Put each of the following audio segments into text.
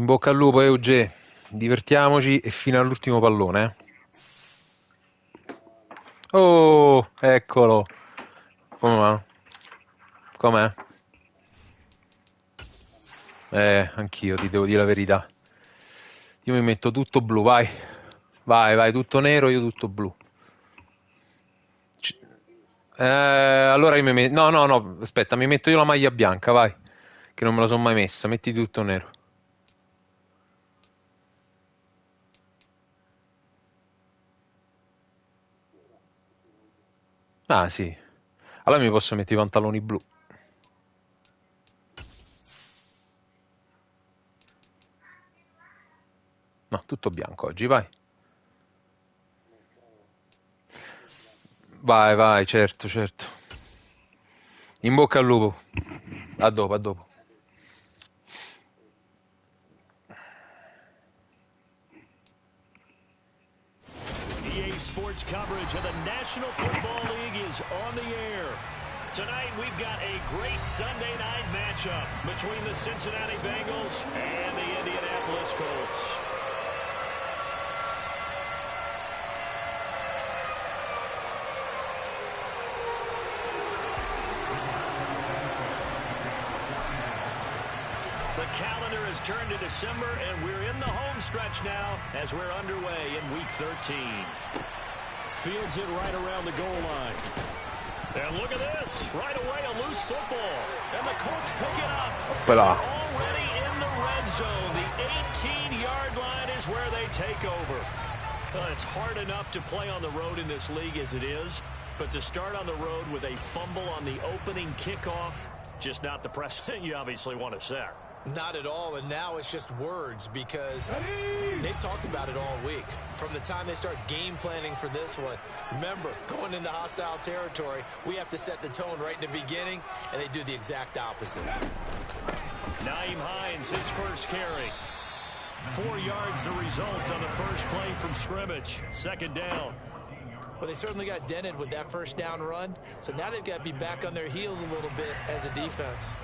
In bocca al lupo, Euge. Divertiamoci e fino all'ultimo pallone. Oh, eccolo. Come va? Com'è? Anch'io ti devo dire la verità. Io mi metto tutto blu, vai. Vai, vai, tutto nero, io tutto blu. C- allora io mi metto... No, no, no, aspetta, mi metto io la maglia bianca, vai. Che non me la sono mai messa, metti tutto nero. Ah, sì. Allora mi posso mettere i pantaloni blu. No, tutto bianco oggi, vai. Vai, vai, certo, certo. In bocca al lupo. A dopo, a dopo. EA Sports coverage of the National Football League is on the air. Tonight, we've got a great Sunday night matchup between the Cincinnati Bengals and the Indianapolis Colts. The calendar has turned to December, and we're in the home stretch now as we're underway in Week 13. Fields it right around the goal line. And look at this. Right away, a loose football. And the Colts pick it up. They're already in the red zone. The 18-yard line is where they take over. It's hard enough to play on the road in this league as it is, but to start on the road with a fumble on the opening kickoff, just not the precedent you obviously want to set. Not at all, and now it's just words because they've talked about it all week. From the time they start game planning for this one, remember, going into hostile territory, we have to set the tone right in the beginning, and they do the exact opposite. Nyheim Hines, his first carry. 4 yards the result on the first play from scrimmage. Second down. Well, they certainly got dented with that first down run, so now they've got to be back on their heels a little bit as a defense.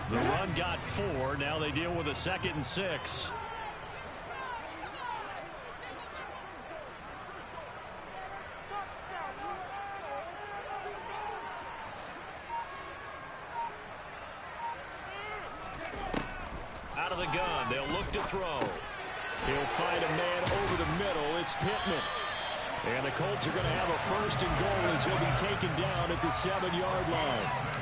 The run got 4. Now they deal with a 2nd and 6. Out of the gun. They'll look to throw. He'll find a man over the middle. It's Pittman. And the Colts are going to have a 1st and goal as he'll be taken down at the 7-yard line.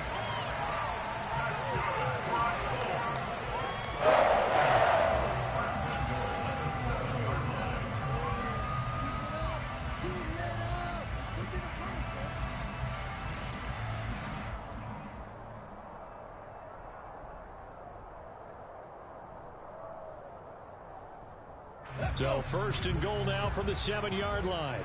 So 1st and goal now from the 7-yard line.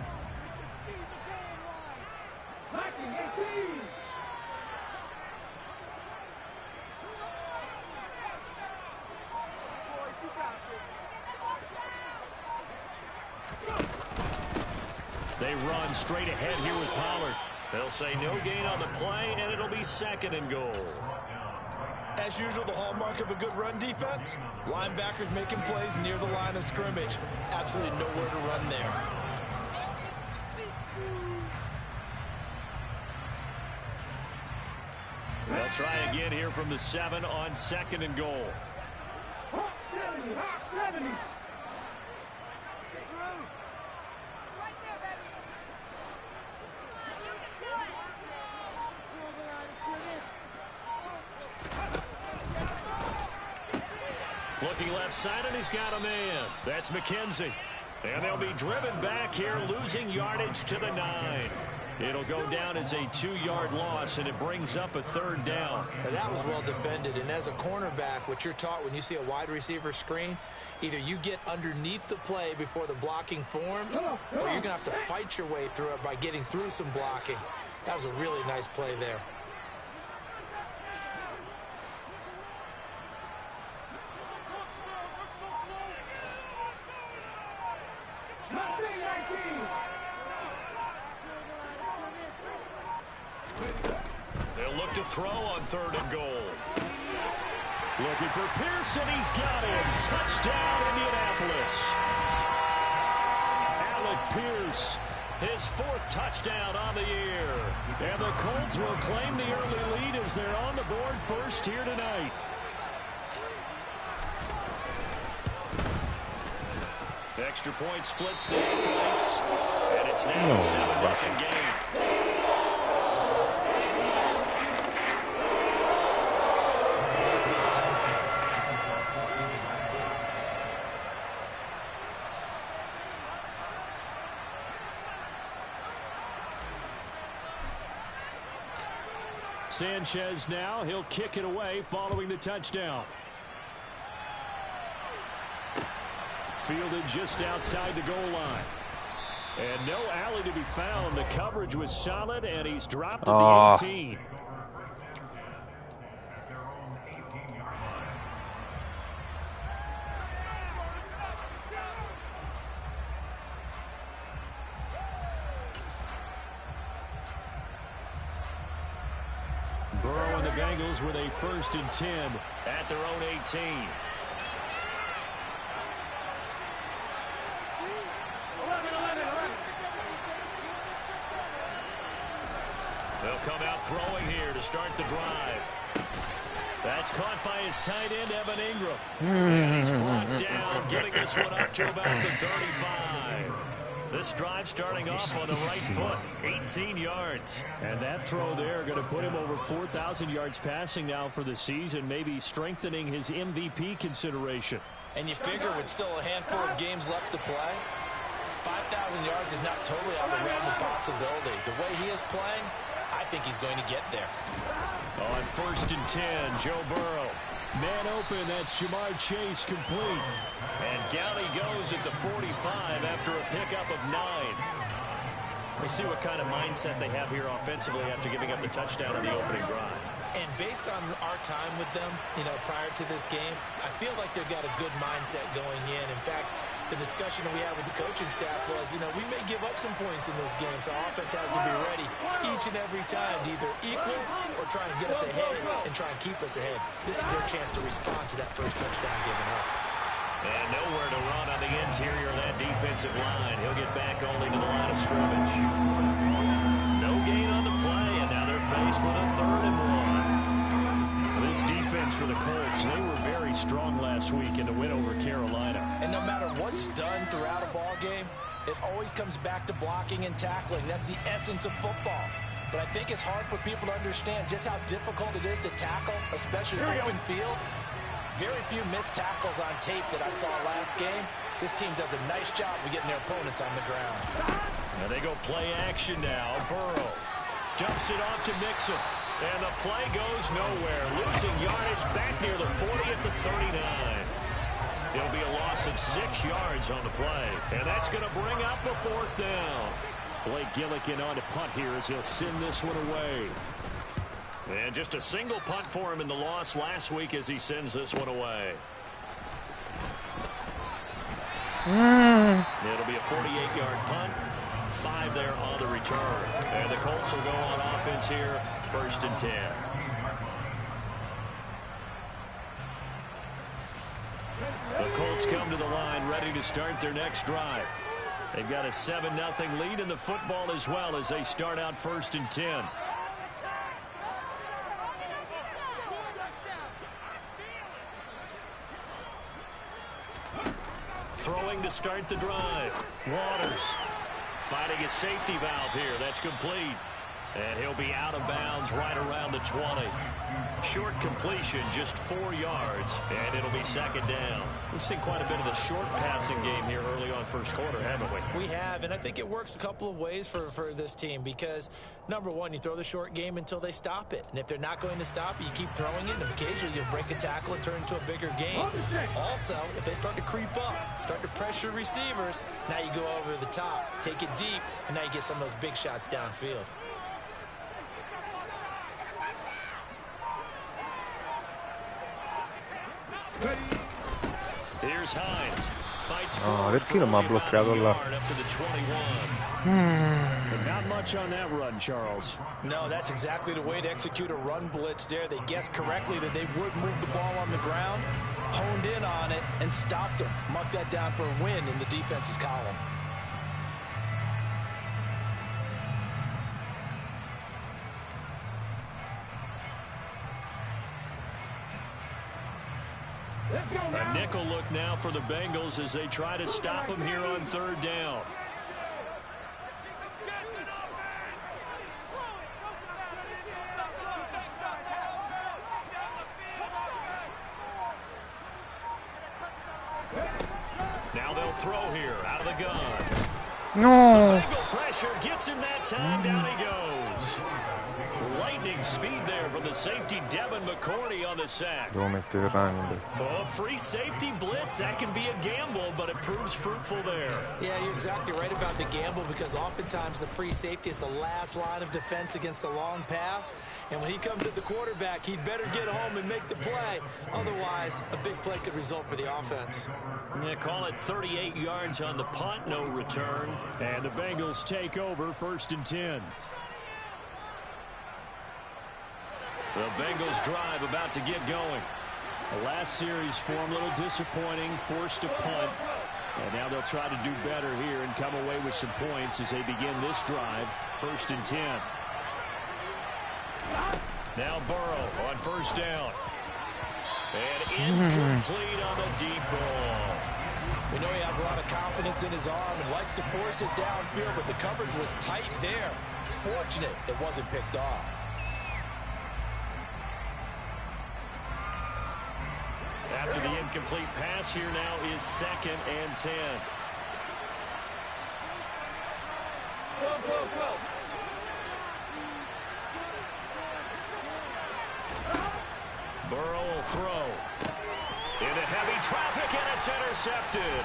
They run straight ahead here with Pollard. They'll say no gain on the play, and it'll be 2nd and goal. As usual, the hallmark of a good run defense, linebackers making plays near the line of scrimmage. Absolutely nowhere to run there. They'll try again here from the 7 on 2nd and goal. Hot 70, hot 70. Looking left side, and he's got a man. That's McKenzie. And they'll be driven back here, losing yardage to the 9. It'll go down as a 2-yard loss, and it brings up a 3rd down. Now that was well defended, and as a cornerback, what you're taught when you see a wide receiver screen, either you get underneath the play before the blocking forms, or you're going to have to fight your way through it by getting through some blocking. That was a really nice play there. back to throw on 3rd and goal. Looking for Pearson. He's got him. Touchdown, Indianapolis. Alec Pierce, his 4th touchdown on the year. And the Colts will claim the early lead as they're on the board first here tonight. Extra point splits the 8 points. And it's now a 7-0 game. Sanchez now, he'll kick it away following the touchdown. Fielded just outside the goal line. And no alley to be found. The coverage was solid, and he's dropped at the 18. Burrow and the Bengals with a 1st and 10 at their own 18. They'll come out throwing here to start the drive. That's caught by his tight end, Evan Ingram. And he's brought down, getting this one up to about the 35. This drive starting off on the right foot, 18 yards. And that throw there going to put him over 4,000 yards passing now for the season, maybe strengthening his MVP consideration. And you figure with still a handful of games left to play, 5,000 yards is not totally out of the realm of possibility. The way he is playing, I think he's going to get there. On 1st and 10, Joe Burrow. Man open, that's Jamar Chase complete. And down he goes at the 45 after a pickup of 9. We see what kind of mindset they have here offensively after giving up the touchdown in the opening drive. And based on our time with them, prior to this game, I feel like they've got a good mindset going in. In fact, the discussion that we had with the coaching staff was, we may give up some points in this game, so our offense has to be ready each and every time to either equal or try and get us ahead and try and keep us ahead. This is their chance to respond to that first touchdown given up. And nowhere to run on the interior of that defensive line. He'll get back only to the line of scrimmage. No gain on the play, and now they're faced with a 3rd and 1. This defense for the Colts, they were very strong last week in the win over Carolina. And no matter what's done throughout a ball game, it always comes back to blocking and tackling. That's the essence of football. But I think it's hard for people to understand just how difficult it is to tackle, especially open field. Very few missed tackles on tape that I saw last game. This team does a nice job of getting their opponents on the ground. Now they go play action now. Burrow dumps it off to Mixon. And the play goes nowhere. Losing yardage back near the 40 at the 39. It'll be a loss of 6 yards on the play. And that's going to bring up a 4th down. Blake Gillikin on to punt here as he'll send this one away. And just a single punt for him in the loss last week as he sends this one away. It'll be a 48-yard punt. 5 there on the return. And the Colts will go on offense here, 1st and 10. The Colts come to the line ready to start their next drive. They've got a 7-0 lead in the football as well as they start out 1st and 10. Throwing to start the drive. Waters finding a safety valve here. That's complete. And he'll be out of bounds right around the 20. Short completion, just 4 yards, and it'll be 2nd down. We've seen quite a bit of a short passing game here early on 1st quarter, haven't we? We have, and I think it works a couple of ways for this team because, number one, you throw the short game until they stop it. And if they're not going to stop it, you keep throwing it, and occasionally you'll break a tackle and turn into a bigger game. Also, if they start to creep up, start to pressure receivers, now you go over the top, take it deep, and now you get some of those big shots downfield. Here's Hines. fights No, forward perché for non mi ha only about a bloccato là? yard up to the 21. But not much on that run, Charles. No, that's exactly the way to execute a run blitz there. They guessed correctly that they would move the ball on the ground, honed in on it, and stopped them. Mark that down for a win in the defense's column. A nickel look now for the Bengals as they try to stop him here on 3rd down. Now they'll throw here out of the gun. No! Bengal pressure gets him that time. Down he goes. Lightning speed there from the safety Devin McCourty on the sack. Devo mettere Randall. Oh, free safety blitz, that can be a gamble, but it proves fruitful there. Yeah, you're exactly right about the gamble because oftentimes the free safety is the last line of defense against a long pass. And when he comes at the quarterback, he'd better get home and make the play. Otherwise, a big play could result for the offense. They call it 38 yards on the punt, no return. And the Bengals take over 1st and 10. The Bengals drive about to get going. The last series for them a little disappointing, forced a punt. And now they'll try to do better here and come away with some points as they begin this drive. 1st and 10. Now Burrow on 1st down. And incomplete on the deep ball. We know he has a lot of confidence in his arm and likes to force it downfield, but the coverage was tight there. Fortunate it wasn't picked off. After the incomplete pass, here now is 2nd and 10. Go, go, go. Burrow will throw. Into heavy traffic, and it's intercepted.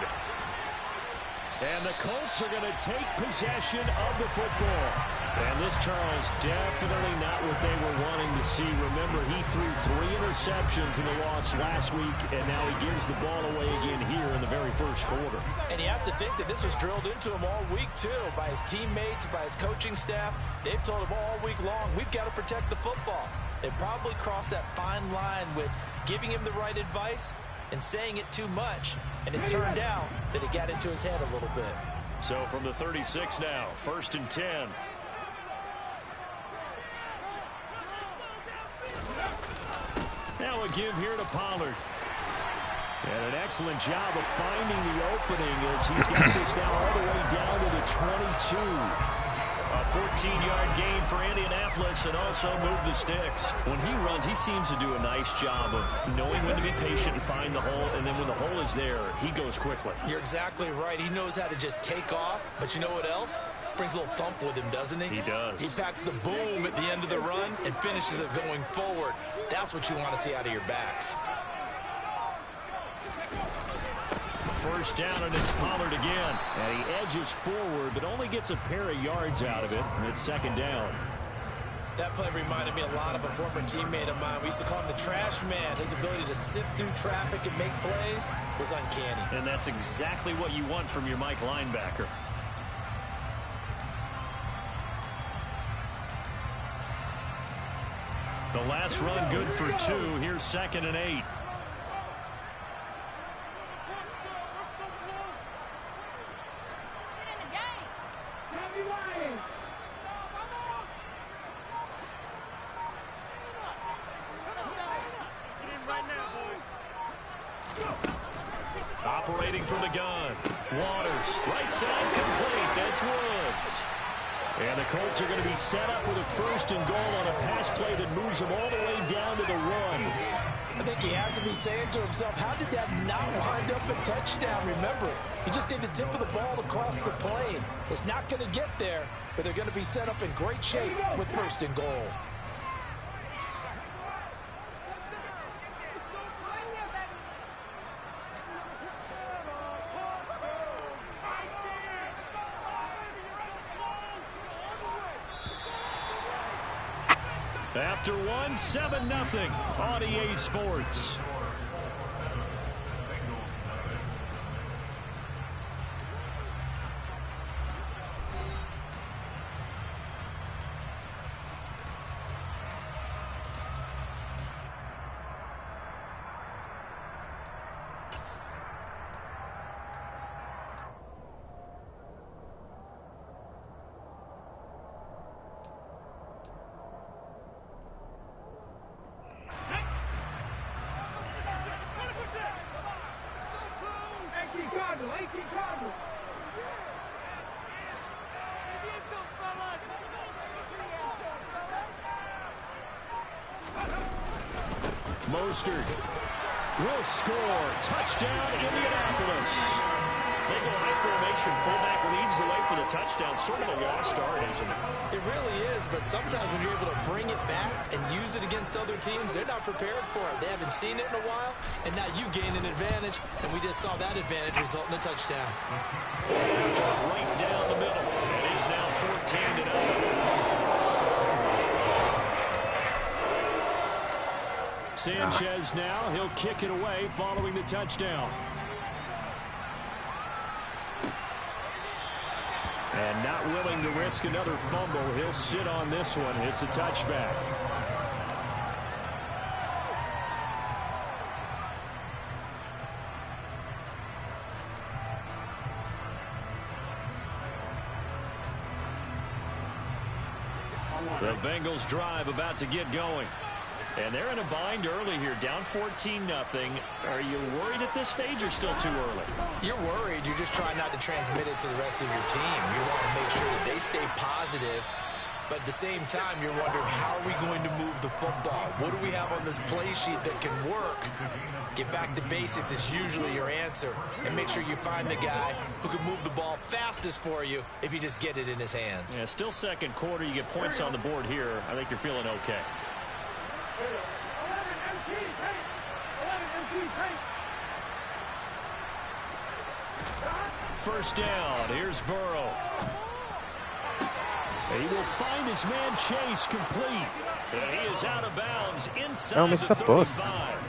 And the Colts are going to take possession of the football. And this, Charles, definitely not what they were wanting to see. Remember, he threw 3 interceptions in the loss last week, and now he gives the ball away again here in the very 1st quarter. And you have to think that this was drilled into him all week, too, by his teammates, by his coaching staff. They've told him all week long, we've got to protect the football. They probably crossed that fine line with giving him the right advice and saying it too much, and it turned out that it got into his head a little bit. So from the 36 now, 1st and 10. Now a give here to Pollard. And an excellent job of finding the opening as he's got this now all the way down to the 22. A 14-yard gain for Indianapolis and also move the sticks. When he runs, he seems to do a nice job of knowing when to be patient and find the hole, and then when the hole is there, he goes quickly. You're exactly right. He knows how to just take off, but you know what else? Brings a little thump with him, doesn't he? He does. He packs the boom at the end of the run and finishes it going forward. That's what you want to see out of your backs. 1st down, and it's Pollard again. And he edges forward, but only gets a pair of yards out of it. And it's 2nd down. That play reminded me a lot of a former teammate of mine. We used to call him the trash man. His ability to sift through traffic and make plays was uncanny. And that's exactly what you want from your Mike linebacker. The last run good for 2. Here's 2nd and 8. Operating from the gun. Waters, right side complete. That's Woods. And the Colts are going to be set up with a 1st and goal on a pass play that moves them all the way down to the run. I think he has to be saying to himself, how did that not wind up a touchdown? Remember, he just did the tip of the ball across the plane. It's not going to get there, but they're going to be set up in great shape with 1st and goal. After one, 7-0 on EA Sports. Mostert will score. Touchdown, Indianapolis. They go high formation. Fullback leads the way for the touchdown. Sort of a lost art, isn't it? It really is, but sometimes when you're able to bring it back and use it against other teams, they're not prepared for it. They haven't seen it in a while, and now you gain an advantage, and we just saw that advantage result in a touchdown. Right down the middle, and it's now 14-0. Sanchez now, he'll kick it away following the touchdown. And not willing to risk another fumble. He'll sit on this one. It's a touchback. The Bengals drive about to get going. And they're in a bind early here, down 14-0. Are you worried at this stage or still too early? You're worried. You're just trying not to transmit it to the rest of your team. You want to make sure that they stay positive. But at the same time, you're wondering, how are we going to move the football? What do we have on this play sheet that can work? Get back to basics is usually your answer. And make sure you find the guy who can move the ball fastest for you if you just get it in his hands. Yeah, still second quarter. You get points on the board here. I think you're feeling okay. First down. Here's Burrow. He will find his man Chase complete. And he is out of bounds inside the 35.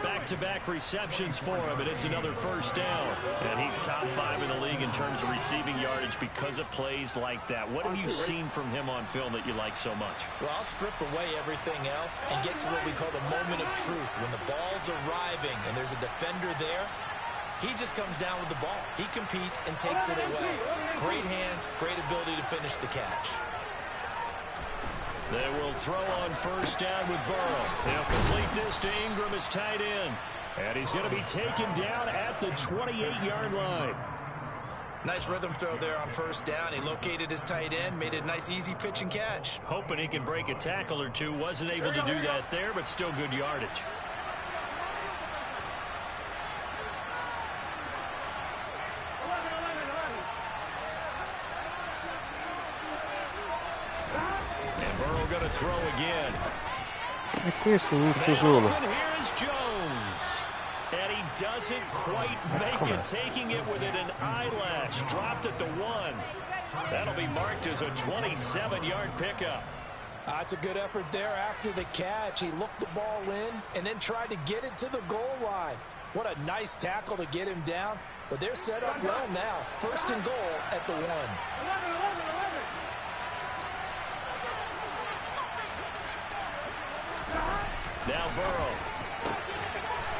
Back-to-back receptions for him, and it's another first down. And he's top 5 in the league in terms of receiving yardage because of plays like that. What have you seen from him on film that you like so much? Well, I'll strip away everything else and get to what we call the moment of truth. When the ball's arriving and there's a defender there, he just comes down with the ball. He competes and takes it away. Great hands, great ability to finish the catch. They will throw on first down with Burrow. He'll complete this to Ingram as tight end. And he's going to be taken down at the 28-yard line. Nice rhythm throw there on first down. He located his tight end, made it a nice easy pitch and catch. Hoping he can break a tackle or two. Wasn't able to do that there, but still good yardage. Going to throw again. E questo tutto solo. Here's Jones. And he doesn't quite make it, taking it within an eyelash. Dropped at the 1. That'll be marked as a 27-yard pickup. That's a good effort there after the catch. He looked the ball in and then tried to get it to the goal line. What a nice tackle to get him down. But they're set up well now. First and goal at the 1. Now Burrow.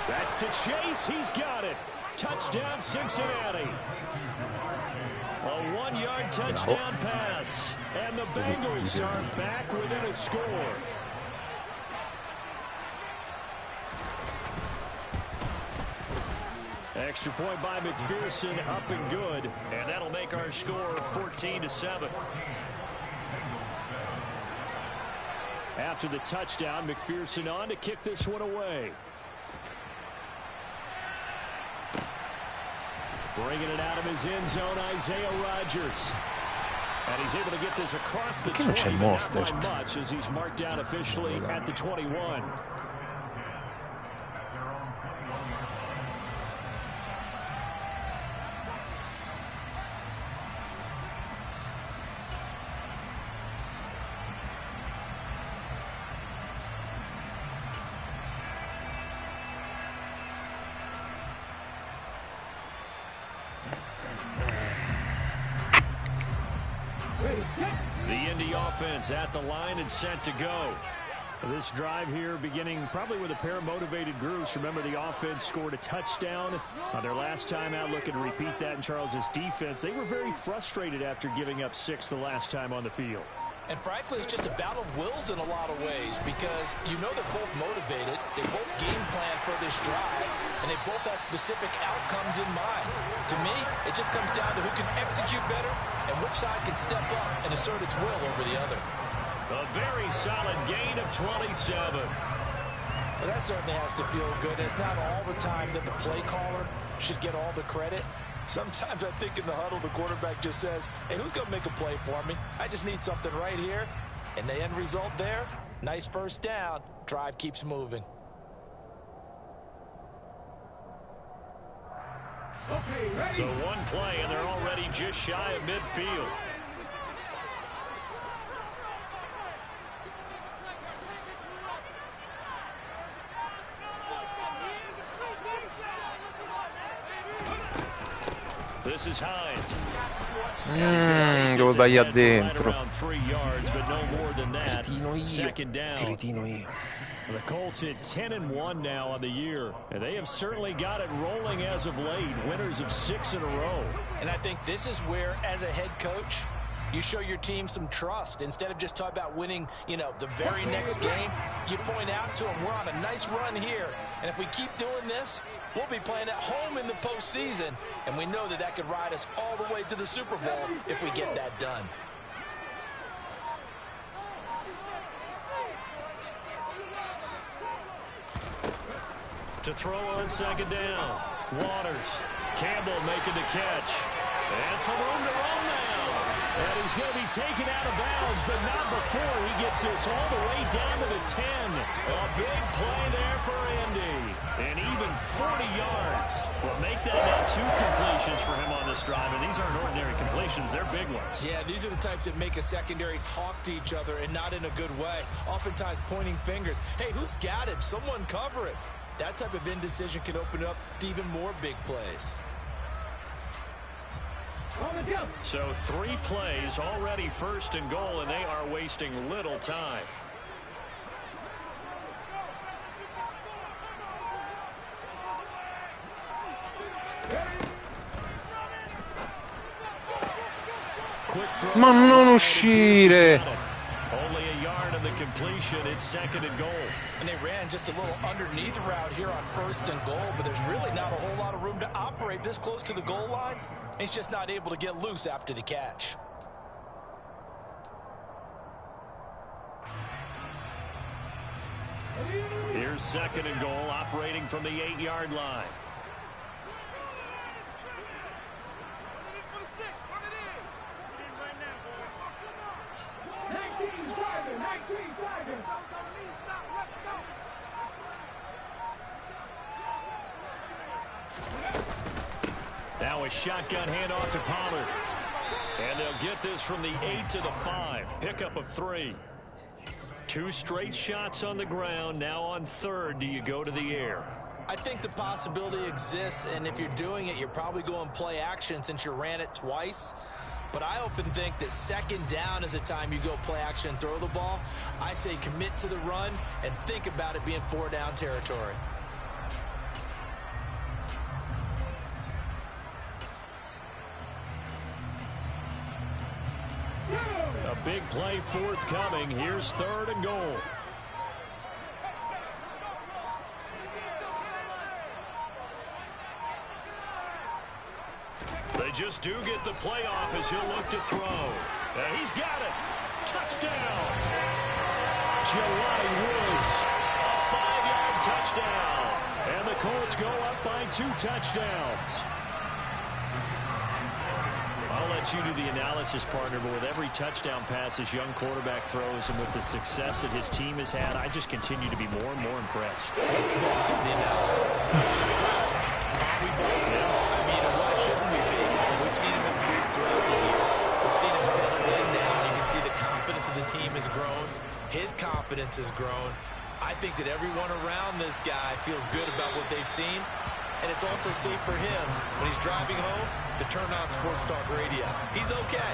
That's to Chase. He's got it. Touchdown, Cincinnati. A 1-yard touchdown pass. And the Bengals are back within a score. Extra point by McPherson, up and good. And that'll make our score 14-7. After the touchdown, McPherson on to kick this one away. Bringing it out of his end zone, Isaiah Rodgers. And he's able to get this across the 20, but not by much as he's marked down officially at the 21. The Indy offense at the line and set to go. This drive here beginning probably with a pair of motivated groups. Remember, the offense scored a touchdown on their last time out, looking to repeat that in Charles's defense. They were very frustrated after giving up 6 the last time on the field. And frankly, it's just a battle of wills in a lot of ways because you know they're both motivated, they both game plan for this drive, and they both have specific outcomes in mind. To me, it just comes down to who can execute better and which side can step up and assert its will over the other. A very solid gain of 27. Well, that certainly has to feel good. It's not all the time that the play caller should get all the credit. Sometimes I think in the huddle, the quarterback just says, hey, who's going to make a play for me? I just need something right here. And the end result there, nice first down. Drive keeps moving. So one play, and they're already just shy of midfield. This is Hines. Devo tagliare dentro. Cretino io. The Colts hit 10-1 now on the year, and they have certainly got it rolling as of late, winners of 6 in a row. And I think this is where, as a head coach, you show your team some trust. Instead of just talking about winning, the very next game, you point out to them, we're on a nice run here, and if we keep doing this, we'll be playing at home in the postseason, and we know that that could ride us all the way to the Super Bowl if we get that done. To throw on second down. Waters. Campbell making the catch. And some room to run now. And he's going to be taken out of bounds, but not before he gets this all the way down to the 10. A big play there for Andy. And even 40 yards will make that now 2 completions for him on this drive. And these aren't ordinary completions. They're big ones. Yeah, these are the types that make a secondary talk to each other and not in a good way. Oftentimes pointing fingers. Hey, who's got him? Someone cover it. That type of indecision can open up to even more big plays. So 3 plays already first and goal, and they are wasting little time. Ma non uscire! Only a yard of the completion. It's second and goal. And they ran just a little underneath route here on first and goal, but there's really not a whole lot of room to operate this close to the goal line. He's just not able to get loose after the catch. Here's second and goal, operating from the 8-yard line. Now a shotgun handoff to Pollard. And they'll get this from the 8 to the 5. Pickup of 3. 2 straight shots on the ground. Now on third, do you go to the air? I think the possibility exists, and if you're doing it, you're probably going play action since you ran it twice. But I often think that second down is a time you go play action and throw the ball. I say commit to the run and think about it being 4-down territory. A big play forthcoming. Here's third and goal. They just do get the play off as he'll look to throw. And he's got it. Touchdown. Jelani Woods. A 5-yard touchdown. And the Colts go up by 2 touchdowns. I'll let you do the analysis, partner, but with every touchdown pass this young quarterback throws and with the success that his team has had, I just continue to be more and more impressed. Let's both do the analysis. Impressed. We both are. I mean, why shouldn't we be? We've seen him improve throughout the year. We've seen him settle in now. You can see the confidence of the team has grown. His confidence has grown. I think that everyone around this guy feels good about what they've seen. And it's also safe for him when he's driving home to turn on Sports Talk Radio. He's okay.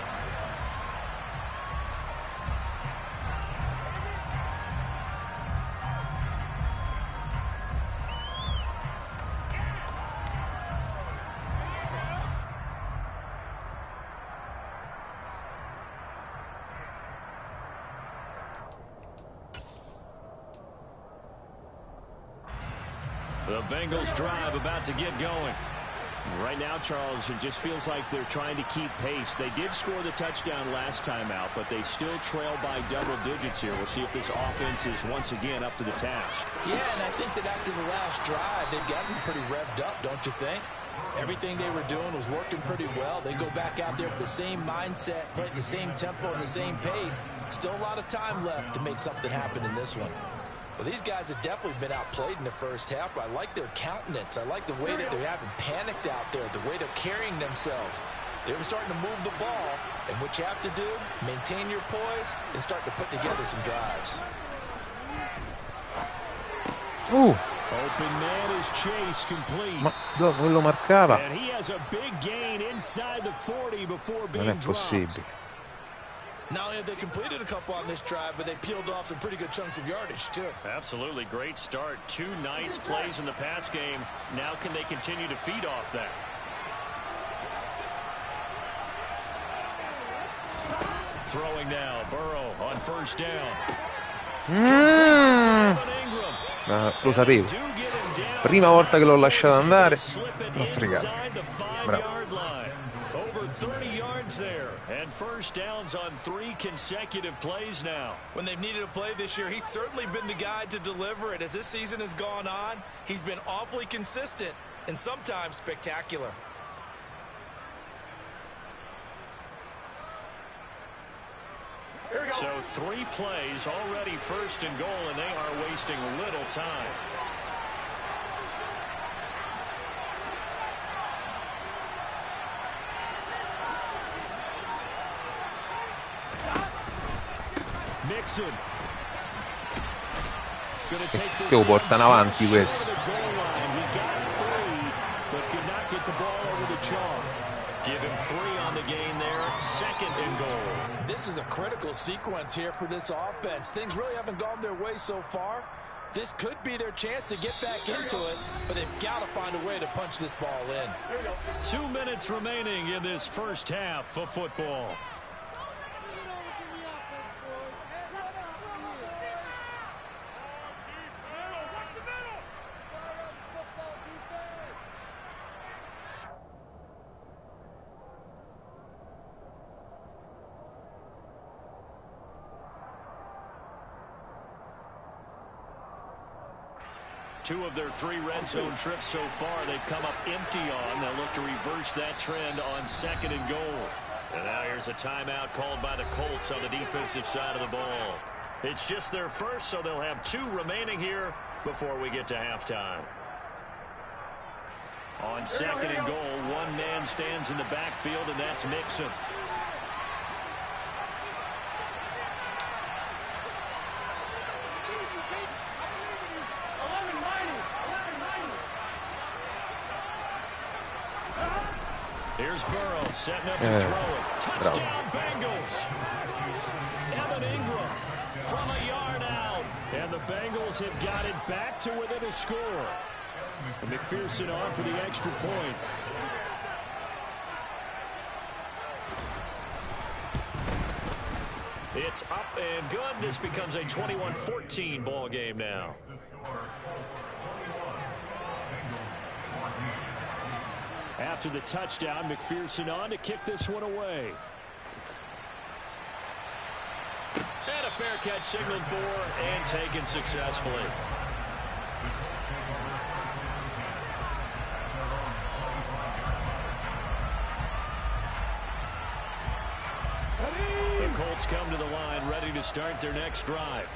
The Bengals drive about to get going. Right now, Charles, it just feels like they're trying to keep pace. They did score the touchdown last time out, but they still trail by double digits here. We'll see if this offense is once again up to the task. Yeah, and I think that after the last drive, they've gotten pretty revved up, don't you think? Everything they were doing was working pretty well. They go back out there with the same mindset, playing the same tempo and the same pace. Still a lot of time left to make something happen in this one. Well, these guys have definitely been outplayed in the first half. I like their countenance. I like the way that they haven't panicked out there, the way they're carrying themselves. They were starting to move the ball, and what you have to do, maintain your poise and start to put together some drives. Open man is Chase, complete. Ma dove lo marcava? And he has a big gain inside the 40 before being Non è dropped. possibile. Not only have they completed a couple on this drive, but they peeled off some pretty good chunks of yardage, too. Absolutely great start. 2 nice plays in the pass game. Now can they continue to feed off that? Throwing now. Burrow on first down. Lo sapevo. Prima volta che l'ho lasciato andare, l'ho fregato. Bravo. Over 30 yards there, and first downs on 3 consecutive plays now. When they've needed a play this year, he's certainly been the guy to deliver it. As this season has gone on, he's been awfully consistent and sometimes spectacular. So 3 plays already first and goal, and they are wasting little time. Mixon. Gonna take this Lo portano avanti questo. But could not get the ball over the chalk. Give him 3 on the gain there. Second and goal. This is a critical sequence here for this offense. Things really haven't gone their way so far. This could be their chance to get back into it, but they've got to find a way to punch this ball in. 2 minutes remaining in this first half of football. Two of their 3 red zone trips so far, they've come up empty on. They'll look to reverse that trend on second and goal. And now here's a timeout called by the Colts on the defensive side of the ball. It's just their first, so they'll have 2 remaining here before we get to halftime. On second and goal, 1 man stands in the backfield, and that's Mixon. Here's Burrow setting up to throw it. Touchdown, Bengals. Evan Ingram from a yard out. And the Bengals have got it back to within a score. And McPherson on for the extra point. It's up and good. This becomes a 21-14 ball game now. After the touchdown, McPherson on to kick this one away. And a fair catch signaled for and taken successfully. The Colts come to the line ready to start their next drive.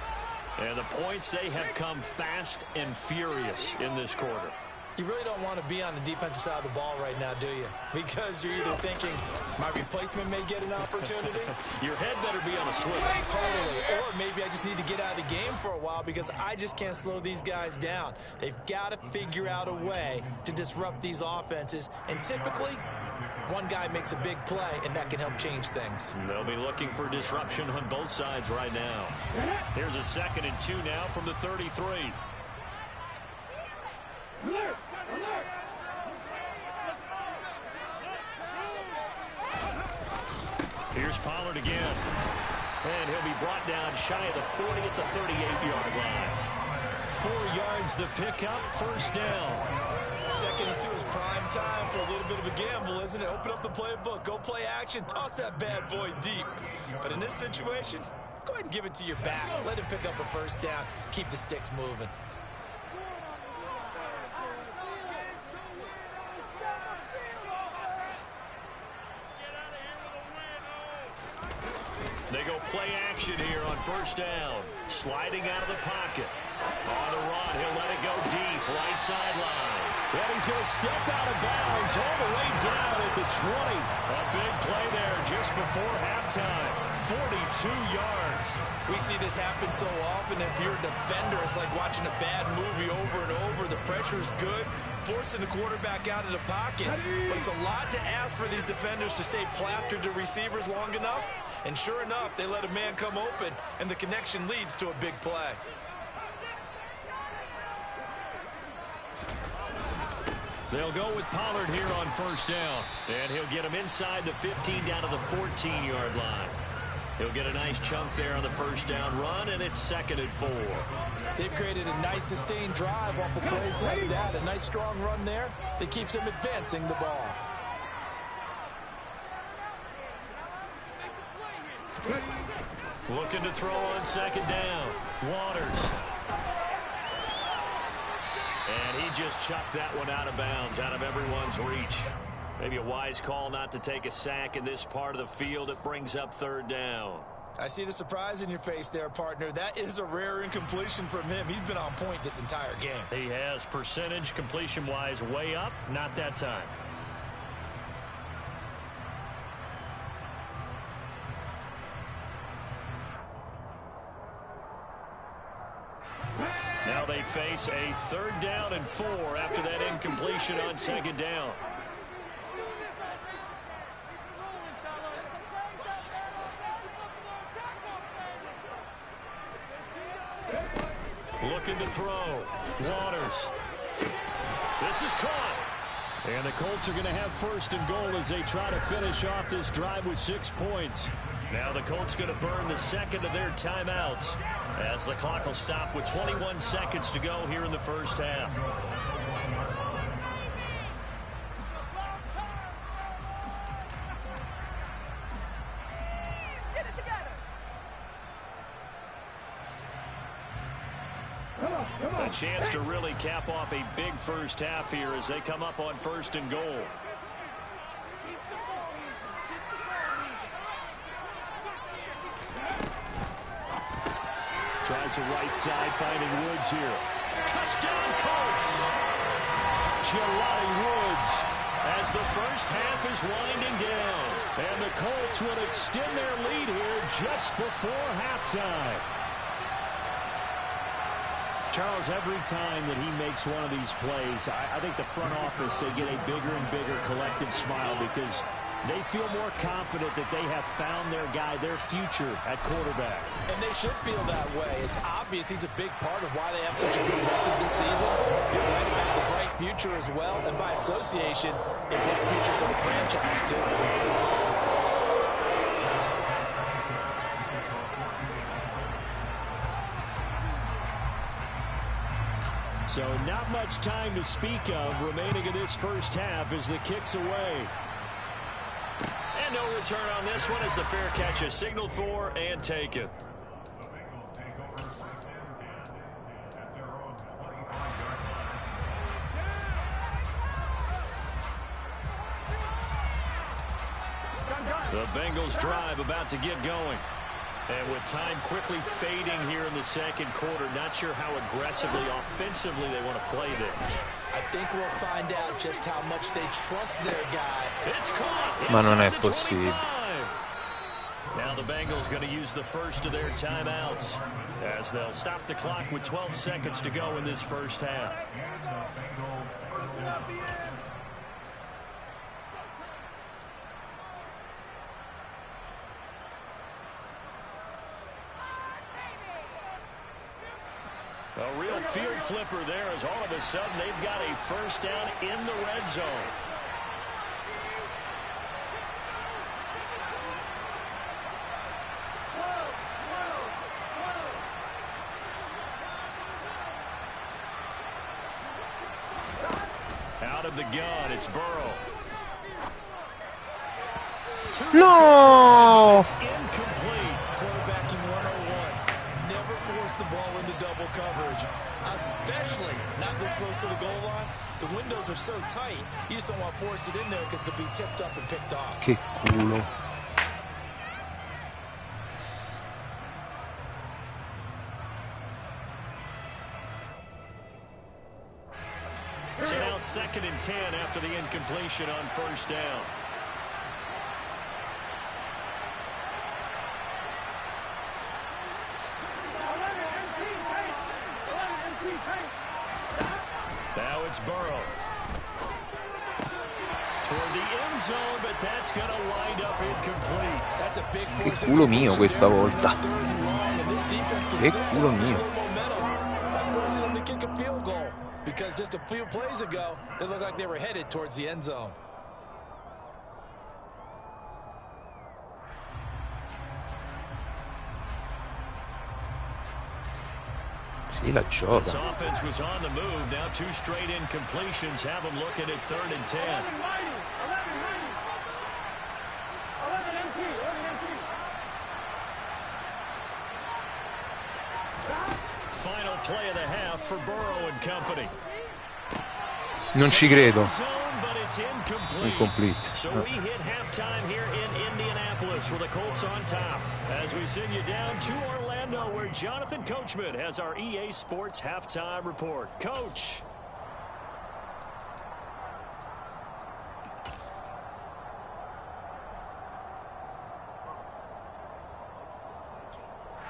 And the points, they have come fast and furious in this quarter. You really don't want to be on the defensive side of the ball right now, do you? Because you're either thinking, my replacement may get an opportunity. Your head better be on a swivel. Totally. Or maybe I just need to get out of the game for a while because I just can't slow these guys down. They've got to figure out a way to disrupt these offenses. And typically, one guy makes a big play, and that can help change things. They'll be looking for disruption on both sides right now. Here's a 2nd and 2 now from the 33. Here's Pollard again. And he'll be brought down shy of the 40 at the 38-yard line. 4 yards the pickup, first down. 2nd and 2 is prime time for a little bit of a gamble, isn't it? Open up the playbook, go play action, toss that bad boy deep. But in this situation, go ahead and give it to your back. Let him pick up a first down. Keep the sticks moving. They go play action here on first down. Sliding out of the pocket. On the run, he'll let it go deep, right sideline. And he's going to step out of bounds all the way down at the 20. A big play there just before halftime. 42 yards. We see this happen so often. If you're a defender, it's like watching a bad movie over and over. The pressure is good, forcing the quarterback out of the pocket. But it's a lot to ask for these defenders to stay plastered to receivers long enough. And sure enough, they let a man come open, and the connection leads to a big play. They'll go with Pollard here on first down. And he'll get him inside the 15 down to the 14-yard line. He'll get a nice chunk there on the first down run, and it's 2nd and 4. They've created a nice sustained drive off of plays like that. A nice strong run there that keeps them advancing the ball. Looking to throw on 2nd down. Waters. And he just chucked that one out of bounds, out of everyone's reach. Maybe a wise call not to take a sack in this part of the field. It brings up 3rd down. I see the surprise in your face there, partner. That is a rare incompletion from him. He's been on point this entire game. He has percentage completion-wise way up. Not that time. Now they face a 3rd down and 4 after that incompletion on 2nd down. Looking to throw. Waters. This is caught. And the Colts are going to have 1st and goal as they try to finish off this drive with 6 points. Now the Colts going to burn the 2nd of their timeouts as the clock will stop with 21 seconds to go here in the first half. A chance to really cap off a big first half here as they come up on 1st and goal. Tries the right side, finding Woods here. Touchdown, Colts! Jelani Woods as the first half is winding down. And the Colts will extend their lead here just before halftime. Charles, every time that he makes one of these plays, I think the front office, they get a bigger and bigger collective smile because they feel more confident that they have found their guy, their future at quarterback. And they should feel that way. It's obvious he's a big part of why they have such a good record this season. You're right about the bright future as well, and by association, a bright future for the franchise, too. So not much time to speak of remaining in this first half as the kick's away. And no return on this one as the fair catch is signaled for and taken. The Bengals drive about to get going. And with time quickly fading here in the 2nd quarter, not sure how aggressively, offensively they want to play this. I think we'll find out just how much they trust their guy. It's caught. Ma non è Inside the possibile. 25. Now the Bengals going to use the first of their timeouts as they'll stop the clock with 12 seconds to go in this first half. A real field flipper there as all of a sudden they've got a first down in the red zone. with the gun. It's Burrow. No! It's incomplete. Quarterbacking 101. Never force the ball into double coverage, especially not this close to the goal line. The windows are so tight, you just don't want to force it in there because it could be tipped up and picked off. Che culo. So now 2nd and 10 after the incompletion on first down. Now it's Burrow. Toward the end zone, but that's going to wind up incomplete. That's a big Che force culo mio questa volta. Che culo mio. Forcing them to kick a field goal because just a few plays ago, they looked like they were headed towards the end zone. Sì, la This gioca. offense was on the move. Now 2 straight incompletions have them looking at 3rd and 10. Final play of the half for Burrow and company. Non ci credo. Zone, but it's incomplete. Incomplete. So we hit halftime here in Indianapolis with the Colts on top. As we send you down to Orlando, where Jonathan Coachman has our EA Sports halftime report. Coach.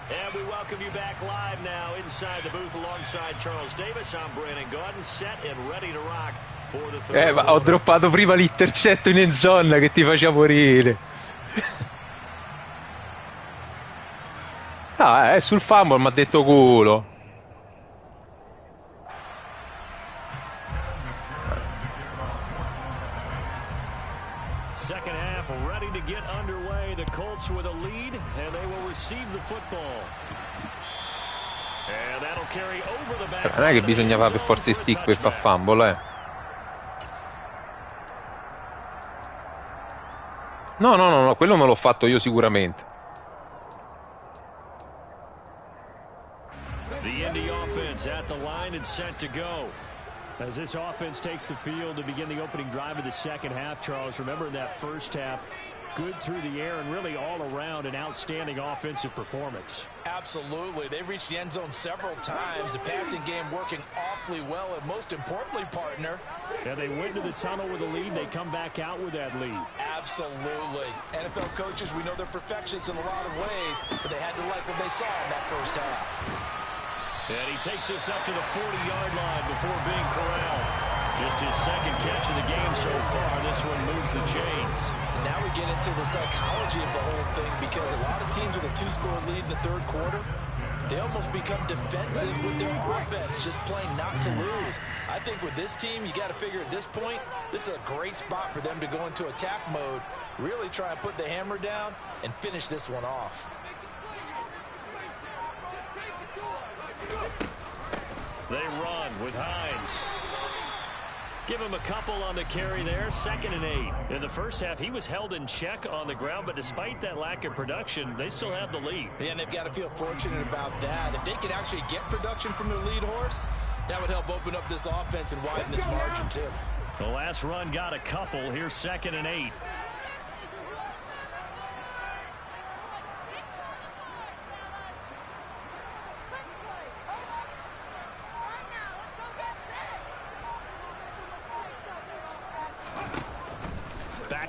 And we welcome you back live now inside the booth alongside Charles Davis. I'm Brandon Gaudin, set and ready to rock for the third. Ma ho droppato prima l'intercetto in end zone che ti faceva morire. Ah, sul fumble mi ha detto culo. Second half ready to get underway. The Colts with a lead, and they will receive the football. And that'll carry over the back. Non è che bisognava per forza i stick per far fumble, No, quello non l'ho fatto io sicuramente. The Indy offense at the line and set to go. As this offense takes the field to begin the opening drive of the second half, Charles, remember in that first half, good through the air and really all around an outstanding offensive performance. Absolutely. They reached the end zone several times. The passing game working awfully well, and most importantly, partner. And they went to the tunnel with a lead. They come back out with that lead. Absolutely. NFL coaches, we know they're perfectionists in a lot of ways, but they had to like what they saw in that first half. And he takes us up to the 40-yard line before being corralled. Just his second catch of the game so far. This one moves the chains. Now we get into the psychology of the whole thing, because a lot of teams with a 2-score lead in the third quarter, they almost become defensive with their offense, just playing not to lose. I think with this team, you got to figure at this point, this is a great spot for them to go into attack mode, really try and put the hammer down and finish this one off. They run with Hines. Give him a couple on the carry there. 2nd and 8. In the first half, he was held in check on the ground, but despite that lack of production, they still have the lead. Yeah, and they've got to feel fortunate about that. If they can actually get production from their lead horse, that would help open up this offense and widen this margin too. The last run got a couple. Here's 2nd and 8.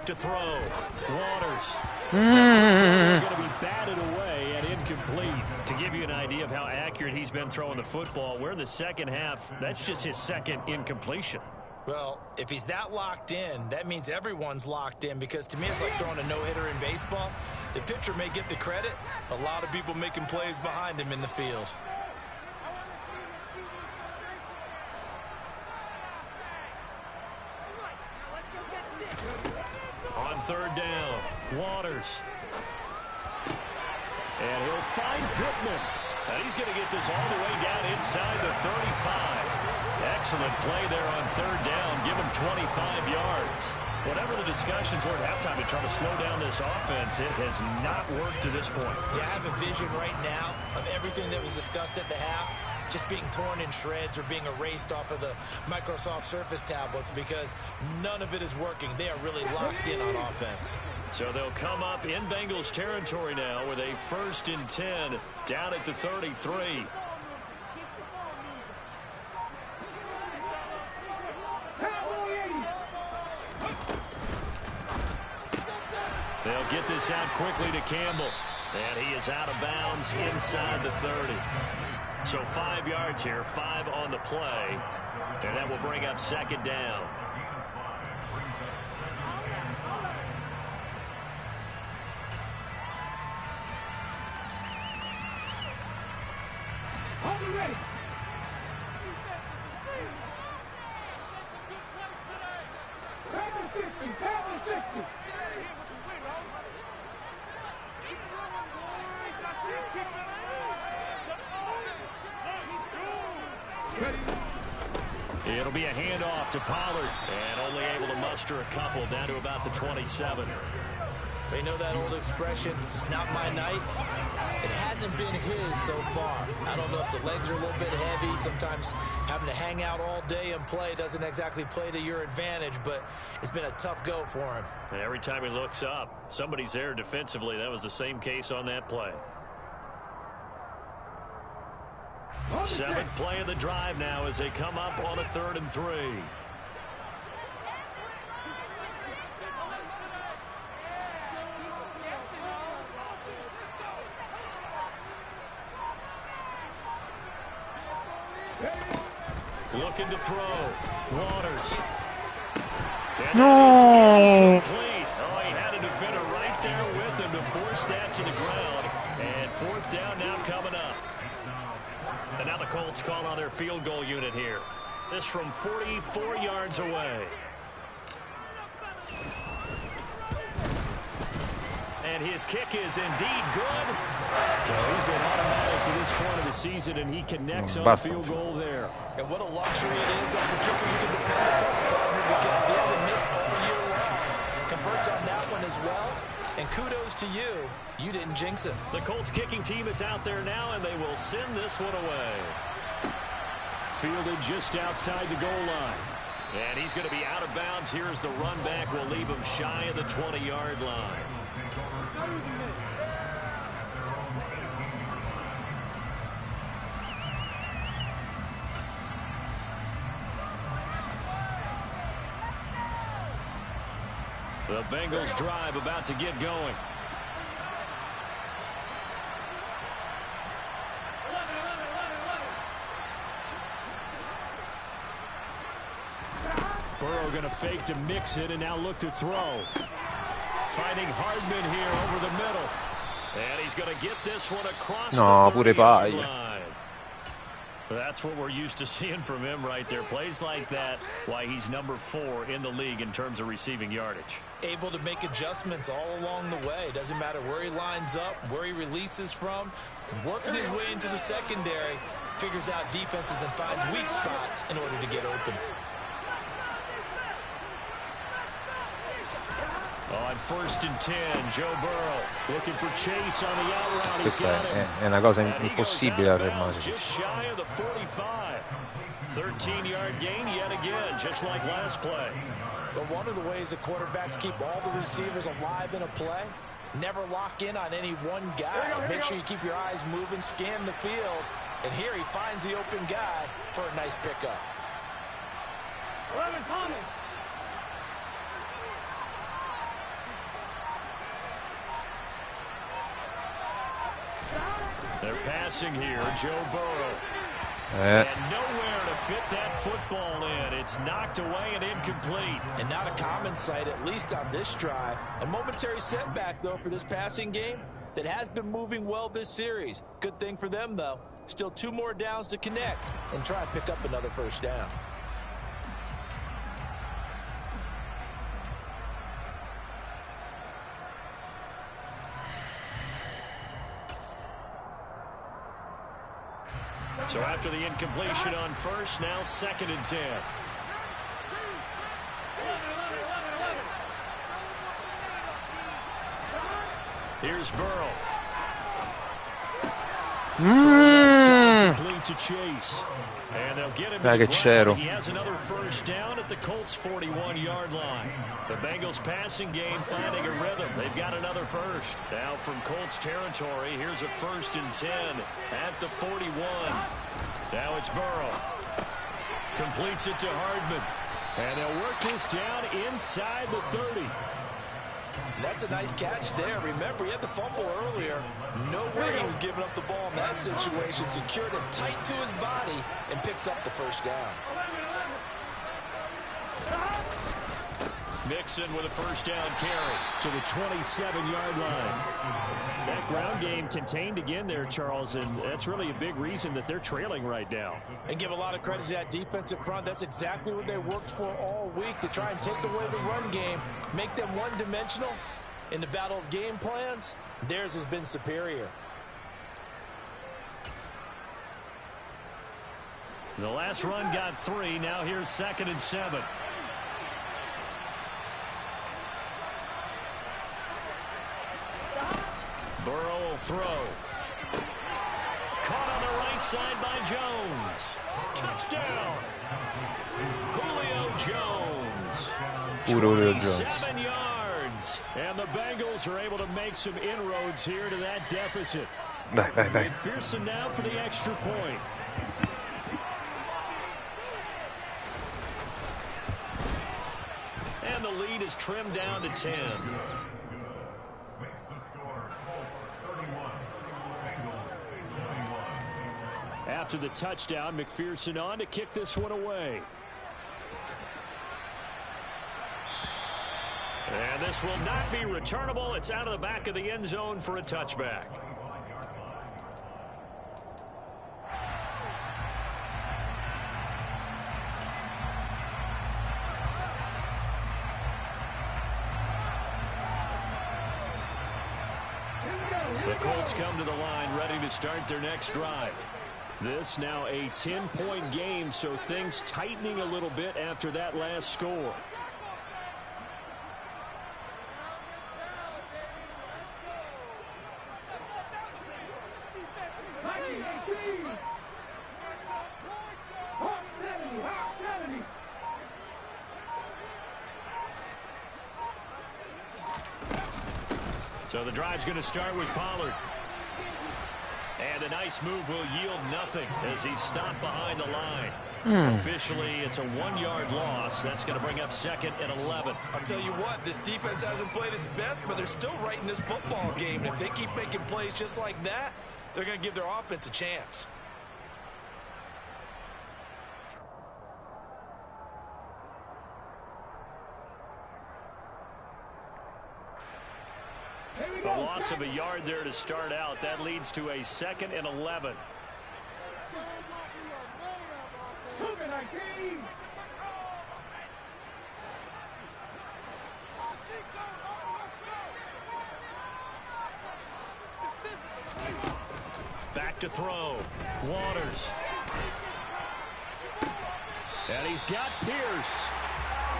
To throw. Waters. Going to be batted away and incomplete. To give you an idea of how accurate he's been throwing the football, we're in the second half. That's just his second incompletion. Well, if he's that locked in, that means everyone's locked in, because to me it's like throwing a no-hitter in baseball. The pitcher may get the credit, a lot of people making plays behind him in the field. On 3rd down, Waters. And he'll find Pittman. And he's going to get this all the way down inside the 35. Excellent play there on third down. Give him 25 yards. Whatever the discussions were at halftime to try to slow down this offense, it has not worked to this point. Yeah, I have a vision right now of everything that was discussed at the half just being torn in shreds or being erased off of the Microsoft Surface tablets because none of it is working. They are really locked in on offense. So they'll come up in Bengals territory now with a 1st and 10 down at the 33. They'll get this out quickly to Campbell. And he is out of bounds inside the 30. So 5 yards here, 5 on the play. And that will bring up 2nd down. Ready. It'll be a handoff to Pollard, and only able to muster a couple down to about the 27. They know that old expression, it's not my night. It hasn't been his so far. I don't know if the legs are a little bit heavy. Sometimes having to hang out all day and play doesn't exactly play to your advantage, but it's been a tough go for him. And every time he looks up, somebody's there defensively. That was the same case on that play. 7th play of the drive now as they come up on a 3rd and 3. Looking to throw. Waters. And No. incomplete. Oh, he had a defender right there with him to force that to the ground. And 4th down now coming up. And now the Colts call on their field goal unit here. This from 44 yards away. And his kick is indeed good. So he's been automatic to this point of the season, and he connects on the field goal there. And what a luxury it is that the kicker you can depend upon, because he hasn't missed all year long. Converts on that one as well. And kudos to you. You didn't jinx it. The Colts kicking team is out there now, and they will send this one away. Fielded just outside the goal line. And he's going to be out of bounds. Here's the run back. Will leave him shy of the 20-yard line. The Bengals drive about to get going. Burrow going to fake to mix it and now look to throw. Finding Hardman here over the middle. And he's going to get this one across the 30-yard line. That's what we're used to seeing from him right there. Plays like that, why he's number 4 in the league in terms of receiving yardage. Able to make adjustments all along the way. Doesn't matter where he lines up, where he releases from. Working his way into the secondary. Figures out defenses and finds weak spots in order to get open. On 1st and 10, Joe Burrow looking for Chase on the out route. Questa è una cosa impossibile da fermare. Just shy of the 45. 13-yard gain yet again, just like last play. But one of the ways that quarterbacks keep all the receivers alive in a play, never lock in on any one guy. Make sure you keep your eyes moving, scan the field. And here he finds the open guy for a nice pickup. 11, Thomas. They're passing here, Joe Burrow. And nowhere to fit that football in. It's knocked away and incomplete. And not a common sight, at least on this drive. A momentary setback, though, for this passing game that has been moving well this series. Good thing for them, though. Still 2 more downs to connect and try and pick up another 1st down. So after the incompletion on first, now 2nd and 10. Here's Burrow. Complete to Chase. And they'll get him to the ground. He has another first down at the Colts' 41-yard line. The Bengals passing game finding a rhythm. They've got another first. Now from Colts territory, here's a 1st and 10 at the 41. Now it's Burrow. Completes it to Hardman. And they'll work this down inside the 30. That's a nice catch there. Remember, he had the fumble earlier. No way he was giving up the ball in that situation. Secured it tight to his body and picks up the first down. Mixon with a first down carry to the 27-yard line. That ground game contained again there, Charles, and that's really a big reason that they're trailing right now. And give a lot of credit to that defensive front. That's exactly what they worked for all week, to try and take away the run game, make them one-dimensional. In the battle of game plans, theirs has been superior. The last run got 3. Now here's 2nd and 7. Burrow will throw. Caught on the right side by Jones. Touchdown. Julio Jones. 27 yards. And the Bengals are able to make some inroads here to that deficit. McPherson now for the extra point. And the lead is trimmed down to 10. After the touchdown, McPherson on to kick this one away. And this will not be returnable. It's out of the back of the end zone for a touchback. The Colts come to the line ready to start their next drive. This now a 10-point game, so things tightening a little bit after that last score. So the drive's going to start with Pollard. And a nice move will yield nothing as he's stopped behind the line. Officially, it's a 1-yard loss. That's going to bring up 2nd and 11. I'll tell you what, this defense hasn't played its best, but they're still right in this football game. And if they keep making plays just like that, they're going to give their offense a chance. The loss of a yard there to start out. That leads to a 2nd and 11. Back to throw. Waters. And he's got Pierce.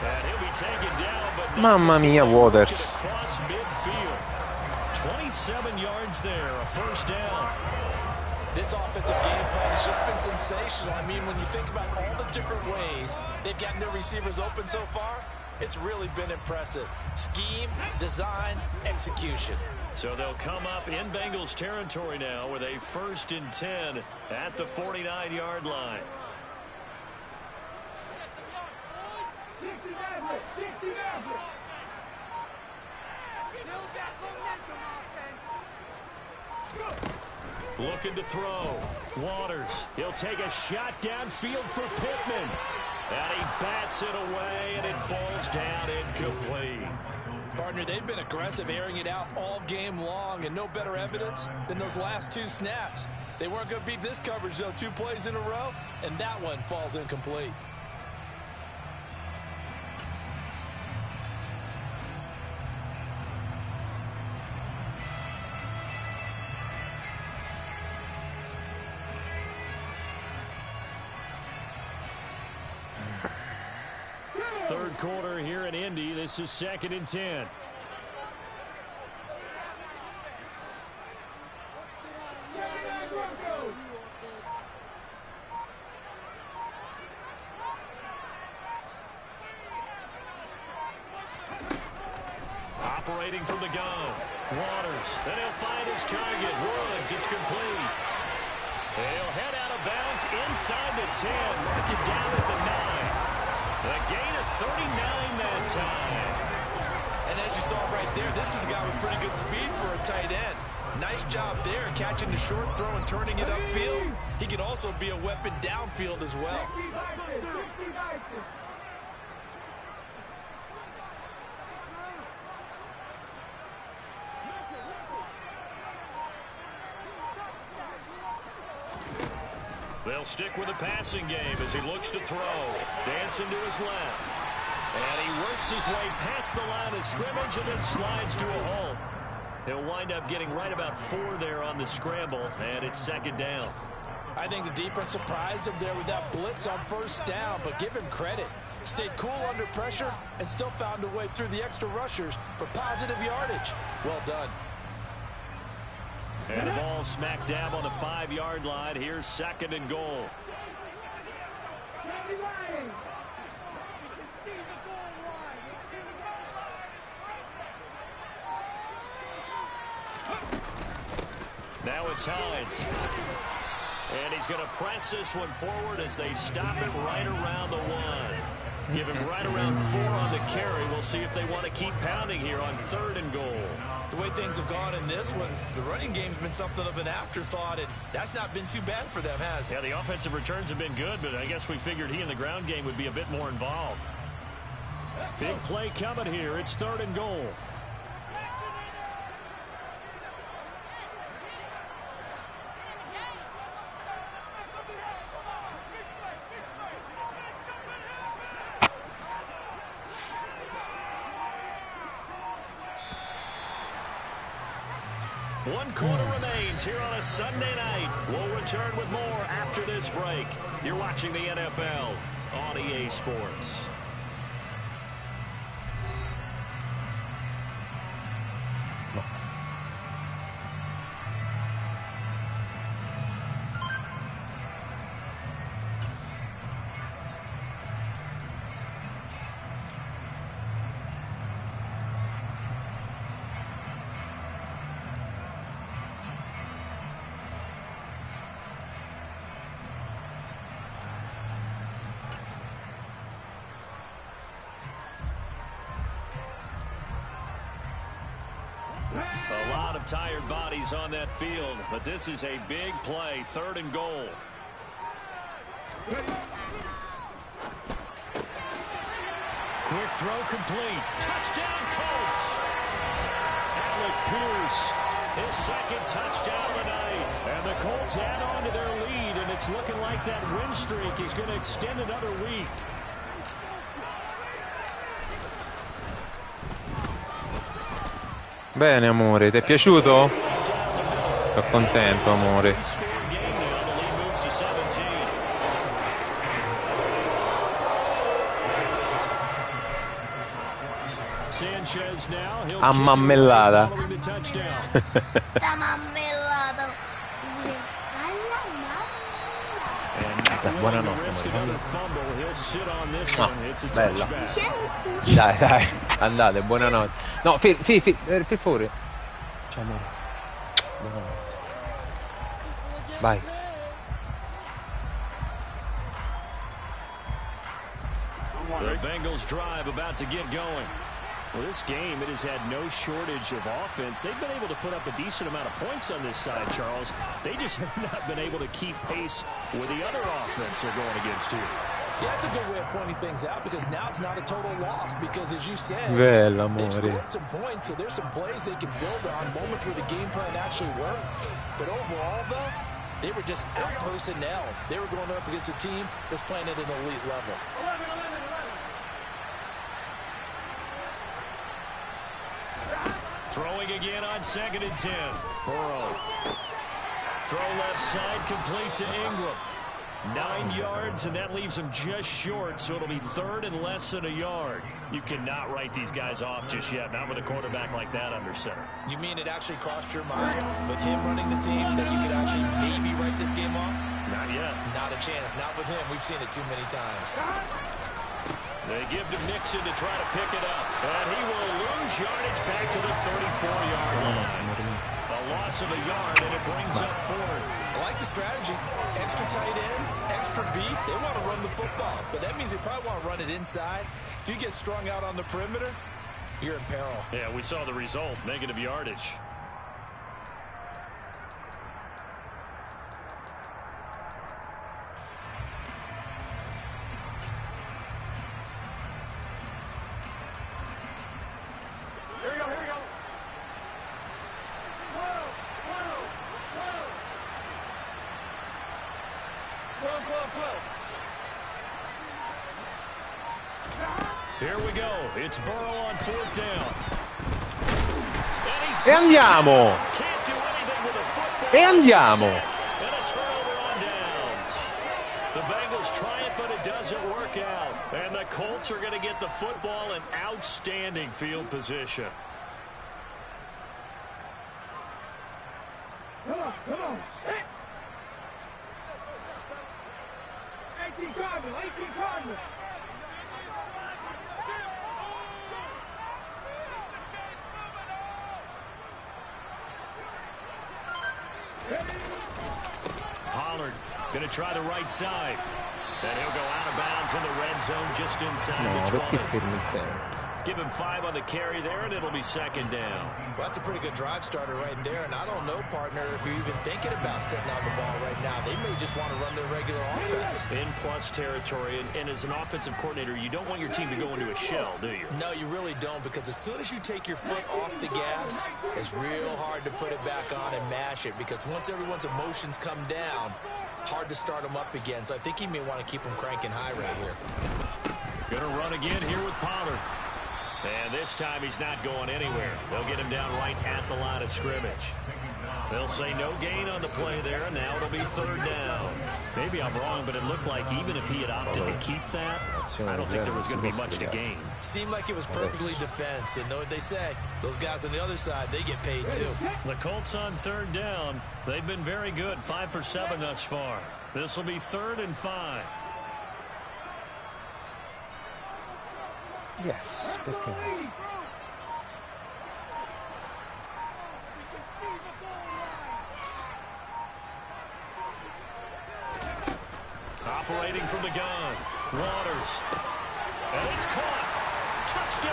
And he'll be taken down, but Mamma mia, Waters. Across midfield. 27 yards there, a first down. This offensive game plan has just been sensational. I mean, when you think about all the different ways they've gotten their receivers open so far, it's really been impressive. Scheme, design, execution. So they'll come up in Bengals territory now with a 1st and 10 at the 49-yard line. Looking to throw. Waters. He'll take a shot downfield for Pittman. And he bats it away, and it falls down incomplete. Partner, they've been aggressive, airing it out all game long, and no better evidence than those last 2 snaps. They weren't going to beat this coverage, though, 2 plays in a row, and that one falls incomplete. third quarter here in Indy. This is 2nd and 10. Operating from the gun. Waters. Then he'll find his target. Woods. It's complete. He'll head out of bounds inside the 10. Mark it down at the 9. A gain of 39 that time. And as you saw right there, this is a guy with pretty good speed for a tight end. Nice job there, catching the short throw and turning it upfield. He can also be a weapon downfield as well. They'll stick with the passing game as he looks to throw. Dancing to his left. And he works his way past the line of scrimmage and then slides to a halt. He'll wind up getting right about 4 there on the scramble, and it's 2nd down. I think the defense surprised him there with that blitz on 1st down, but give him credit. Stayed cool under pressure and still found a way through the extra rushers for positive yardage. Well done. And the ball smack dab on the 5-yard line. Here's 2nd and goal. Now it's Hines. And he's going to press this one forward as they stop it right around the 1. Give him right around 4 on the carry. We'll see if they want to keep pounding here on 3rd and goal. The way things have gone in this one, the running game's been something of an afterthought, and that's not been too bad for them, has it? Yeah, the offensive returns have been good, but I guess we figured he in the ground game would be a bit more involved. Big play coming here. It's 3rd and goal. One quarter remains here on a Sunday night. We'll return with more after this break. You're watching the NFL on EA Sports. A lot of tired bodies on that field, but this is a big play, 3rd and goal. Quick throw complete. Touchdown, Colts. Alec Pierce, his 2nd touchdown of the night. And the Colts add on to their lead, and it's looking like that win streak is going to extend another week. Bene amore, ti è piaciuto? Sono contento amore. Ammammellata. Buonanotte amore. Bella. Dai dai, andate, buonanotte. No, per favore. Ciao amore. Buonanotte. Vai. The Bengals drive about to get going. Well, this game, it has had no shortage of offense. They've been able to put up a decent amount of points on this side, Charles. They just have not been able to keep pace with the other offense they're going against here. Yeah, that's a good way of pointing things out because now it's not a total loss because, as you said, they've scored some points, so there's some plays they can build on, moments where the game plan actually worked. But overall, though, they were just out personnel. They were going up against a team that's playing at an elite level. Throwing again on 2nd and 10. Burrow. Throw left side complete to Ingram. 9 yards, and that leaves him just short, so it'll be third and less than a yard. You cannot write these guys off just yet, not with a quarterback like that under center. You mean it actually crossed your mind with him running the team that you could actually maybe write this game off? Not yet. Not a chance. Not with him. We've seen it too many times. They give to Mixon to try to pick it up, and he will lose yardage back to the 34-yard line. A loss of a yard, and it brings up fourth. I like the strategy. Extra tight ends, extra beef. They want to run the football, but that means they probably want to run it inside. If you get strung out on the perimeter, you're in peril. Yeah, we saw the result, negative yardage. Here we go. It's Burrow on fourth down. E andiamo! E andiamo! And a turnover on downs. The Bengals try it, but it doesn't work out. And the Colts are going to get the football in outstanding field position. Come on. 18 Cardinals. Pollard going to try the right side. And he'll go out of bounds in the red zone just inside the 20. Give him 5 on the carry there, and it'll be second down. Well, that's a pretty good drive starter right there, and I don't know, partner, if you're even thinking about setting on the ball right now. They may just want to run their regular offense. In plus territory, and as an offensive coordinator, you don't want your team to go into a shell, do you? No, you really don't, because as soon as you take your foot off the gas, it's real hard to put it back on and mash it, because once everyone's emotions come down, hard to start them up again. So I think he may want to keep them cranking high right here. Going to run again here with Pollard. And this time he's not going anywhere. They'll get him down right at the line of scrimmage. They'll say no gain on the play there, and now it'll be third down. Maybe I'm wrong, but it looked like even if he had opted to keep that, I don't think there was going to be much to gain. Seemed like it was perfectly defense. And know what they say? Those guys on the other side, they get paid too. The Colts on third down. They've been very good, 5 for 7 thus far. This will be 3rd and 5. Yes, speaking. Operating from the gun, Waters. And it's caught. Touchdown.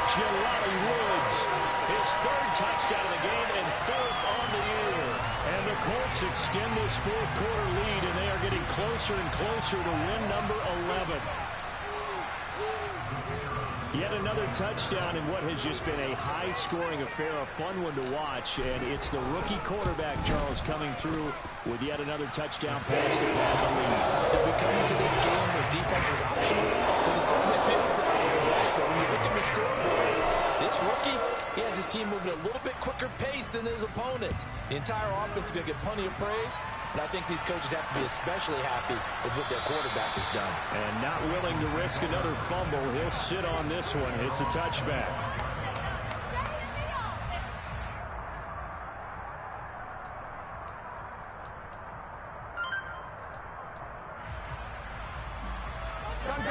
Jelani Woods. His 3rd touchdown of the game and 4th on the year. And the Colts extend this 4th quarter lead, and they are getting closer and closer to win number 11. Yet another touchdown in what has just been a high-scoring affair, a fun one to watch, and it's the rookie quarterback, Charles, coming through with yet another touchdown pass to grab the lead. Did we come into this game where defense was optional? Because it certainly feels that way, right? But when you look at the scoreboard, this rookie, he has his team moving at a little bit quicker pace than his opponents. The entire offense is going to get plenty of praise. And I think these coaches have to be especially happy with what their quarterback has done. And not willing to risk another fumble. He'll sit on this one. It's a touchback.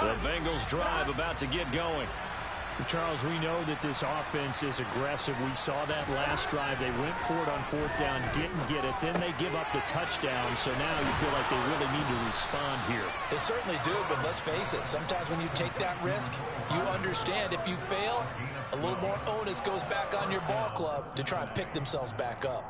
The Bengals drive about to get going. Charles, we know that this offense is aggressive. We saw that last drive. They went for it on 4th down, didn't get it. Then they give up the touchdown. So now you feel like they really need to respond here. They certainly do, but let's face it. Sometimes when you take that risk, you understand if you fail, a little more onus goes back on your ball club to try and pick themselves back up.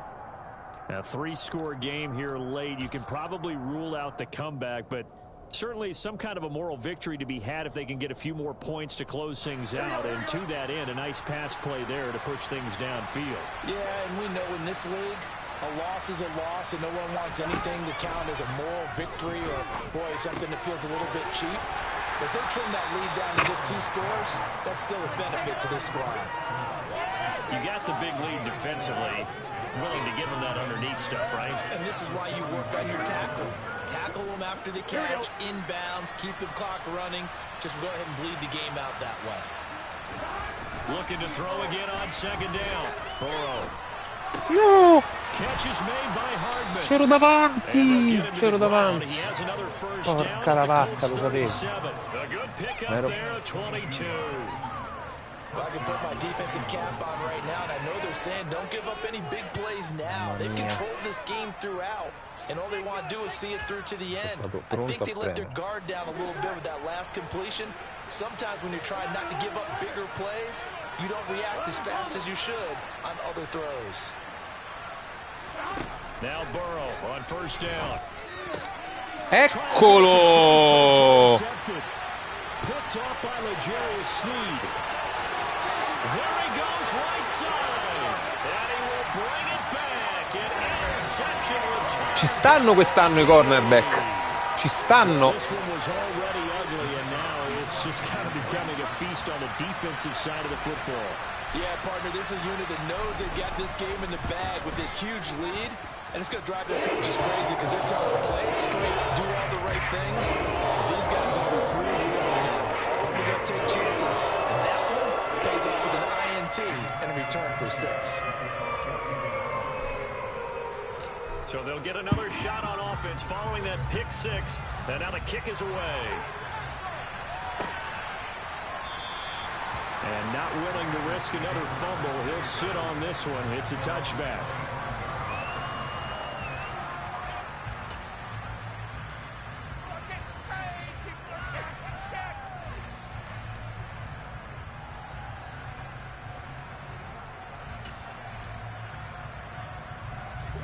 Now, 3-score game here late. You can probably rule out the comeback, but certainly some kind of a moral victory to be had if they can get a few more points to close things out. And to that end, a nice pass play there to push things downfield. Yeah, and we know in this league, a loss is a loss, and no one wants anything to count as a moral victory or, boy, something that feels a little bit cheap. But if they trim that lead down to just 2 scores, that's still a benefit to this squad. You got the big lead defensively. willing to give him that underneath stuff, right? And this is why you work on your tackling. Tackle them after the catch, inbounds, keep the clock running. Just go ahead and bleed the game out that way. Looking to throw again on second down. Burrow. No! Catch is made by Hardman. C'ero davanti! C'ero davanti. He has another first Porca down la at the vacca, Colts lo sapevo. 37. A good pickup Ero- there, 22. Well, I can put my defensive cap on right now, and I know they're saying don't give up any big plays now. They've controlled this game throughout, and all they want to do is see it through to the end. I think they let their guard down a little bit with that last completion. Sometimes when you're trying not to give up bigger plays, you don't react as fast as you should on other throws. Now Burrow on first down. Eccolo! Picked off by L'Jarius Sneed. There he goes, right side. And he will bring it back. An interception return. Ci stanno quest'anno i cornerback. Ci stanno. This one was already ugly, and now it's just kind of becoming a feast on the defensive side of the football. Yeah, partner, this is a unit that knows they've got this game in the bag with this huge lead, and it's going to drive their coaches crazy because they're telling them play it straight, do all the right things. But these guys are going to be free-wheeling now. Only going to take chances, and that one pays off with an INT and a return for 6. So they'll get another shot on offense following that pick six, and now the kick is away. And not willing to risk another fumble. He'll sit on this one. It's a touchback.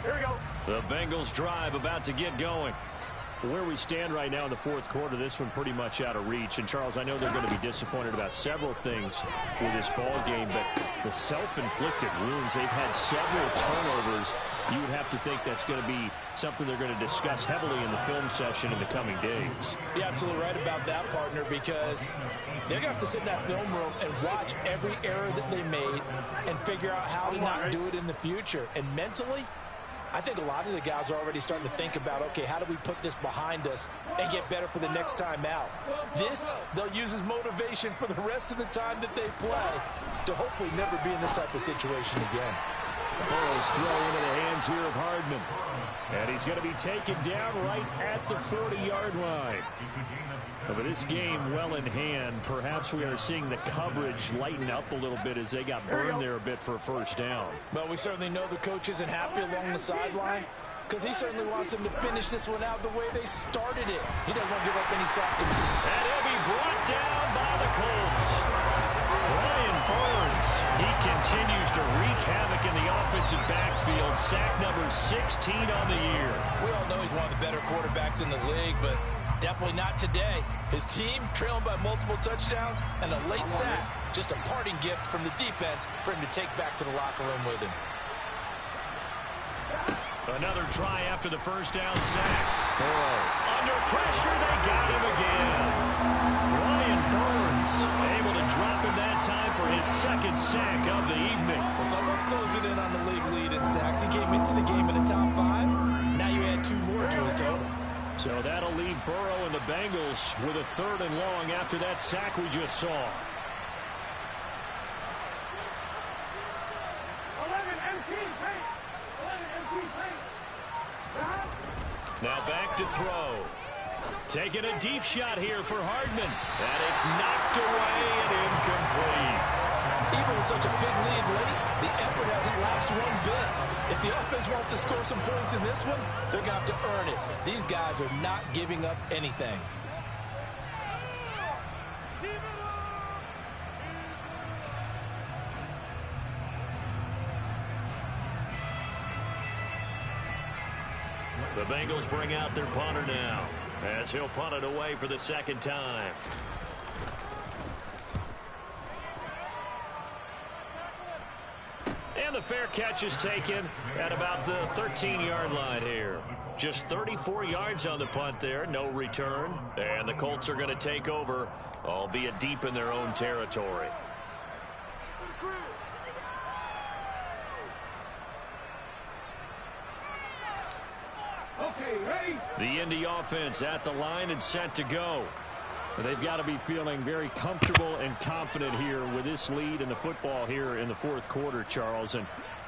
Here we go. The Bengals drive about to get going. Where we stand right now in the fourth quarter, this one pretty much out of reach. And, Charles, I know they're going to be disappointed about several things with this ball game, but the self-inflicted wounds, they've had several turnovers. You would have to think that's going to be something they're going to discuss heavily in the film session in the coming days. You're absolutely right about that, partner, because they're going to have to sit in that film room and watch every error that they made and figure out how to not do it in the future. And mentally, I think a lot of the guys are already starting to think about, okay, how do we put this behind us and get better for the next time out? This, they'll use as motivation for the rest of the time that they play to hopefully never be in this type of situation again. Burrow's throw into the hands here of Hardman. And he's going to be taken down right at the 40-yard line. But this game well in hand, perhaps we are seeing the coverage lighten up a little bit as they got burned there a bit for a first down. Well, we certainly know the coach isn't happy along the sideline because he certainly wants them to finish this one out the way they started it. He doesn't want to give up any soccer. And he'll be brought down by the Colts. Brian Burns, he continues to wreak havoc in the offensive backfield. Sack number 16 on the year. We all know he's one of the better quarterbacks in the league, but definitely not today. His team trailing by multiple touchdowns and a late sack. Just a parting gift from the defense for him to take back to the locker room with him. Another try after the first down sack. Burrow under pressure. They got him again. Brian Burns able to drop him that time for his second sack of the evening. Well, someone's closing in on the league lead in sacks. He came into the game in the top 5. Now you add 2 more to his total. So that'll leave Burrow and the Bengals with a 3rd and long after that sack we just saw. 11 MT paint. 11 MT paint. Now back to throw. Taking a deep shot here for Hardman. And it's knocked away and incomplete. Even with such a big lead late, the effort hasn't lapsed one bit. If the offense wants to score some points in this one, they're going to have to earn it. These guys are not giving up anything. The Bengals bring out their punter now as he'll punt it away for the second time. And the fair catch is taken at about the 13-yard line here. Just 34 yards on the punt there, no return. And the Colts are going to take over, albeit deep in their own territory. The Indy offense at the line and set to go. They've got to be feeling very comfortable and confident here with this lead in the football here in the fourth quarter, Charles. And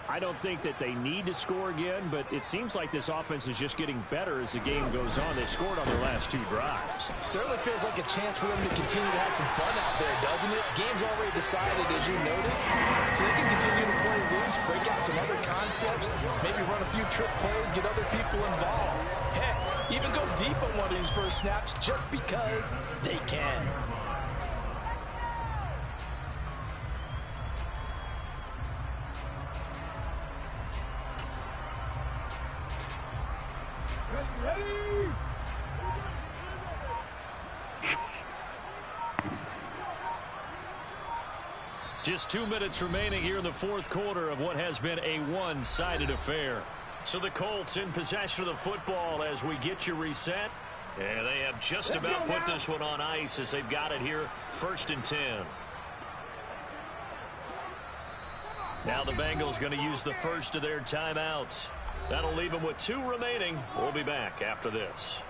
I don't think that they need to score again, but it seems like this offense is just getting better as the game goes on. They've scored on their last 2 drives. Certainly feels like a chance for them to continue to have some fun out there, doesn't it? Game's already decided, as you noted. So they can continue to play loose, break out some other concepts, maybe run a few trick plays, get other people involved. Heck, even go deep on one of these first snaps just because they can. Just 2 minutes remaining here in the fourth quarter of what has been a one-sided affair. So the Colts in possession of the football as we get you reset. And they have just about put this one on ice as they've got it here, 1st and 10. Now the Bengals going to use the first of their timeouts. That'll leave them with 2 remaining. We'll be back after this.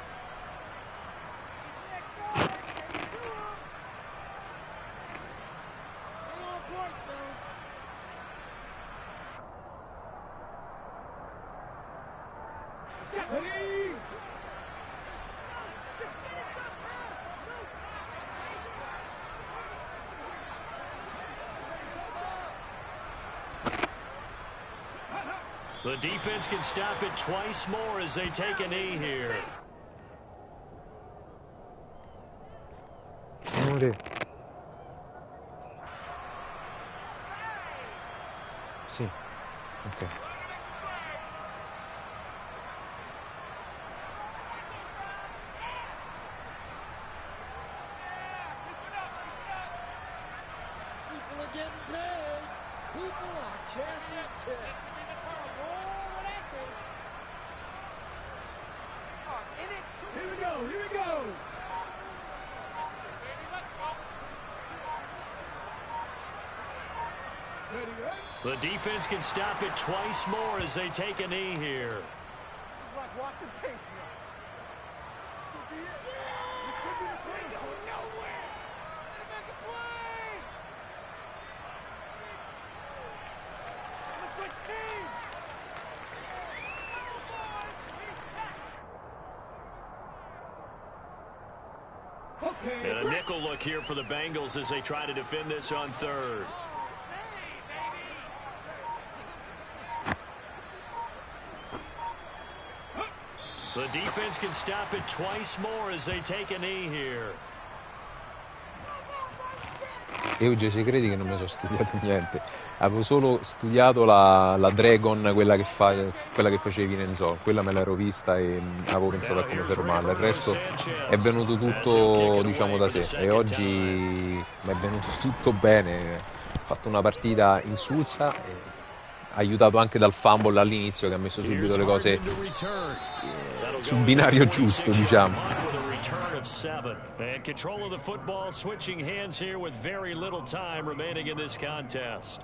The defense can stop it twice more as they take a knee here. Sì, ok. People are getting paid. People are cashing checks. Here we go, here we go. The defense can stop it twice more as they take a knee here. Like watching paint dry. This could be it. This could be the play. We're going nowhere. Gotta make a play. Let's switch teams. And a nickel look here for the Bengals as they try to defend this on 3rd. The defense can stop it twice more as they take a knee here. E oggi ci credi che non mi sono studiato niente. Avevo solo studiato la Dragon, quella che facevi in Enzo. Quella me l'ero vista e avevo pensato a come fermarla. Il resto è venuto tutto, diciamo, da sé. E oggi mi è venuto tutto bene. Ho fatto una partita insulsa, aiutato anche dal fumble all'inizio che ha messo subito le cose sul binario giusto, diciamo. Of 7 and control of the football, switching hands here with very little time remaining in this contest.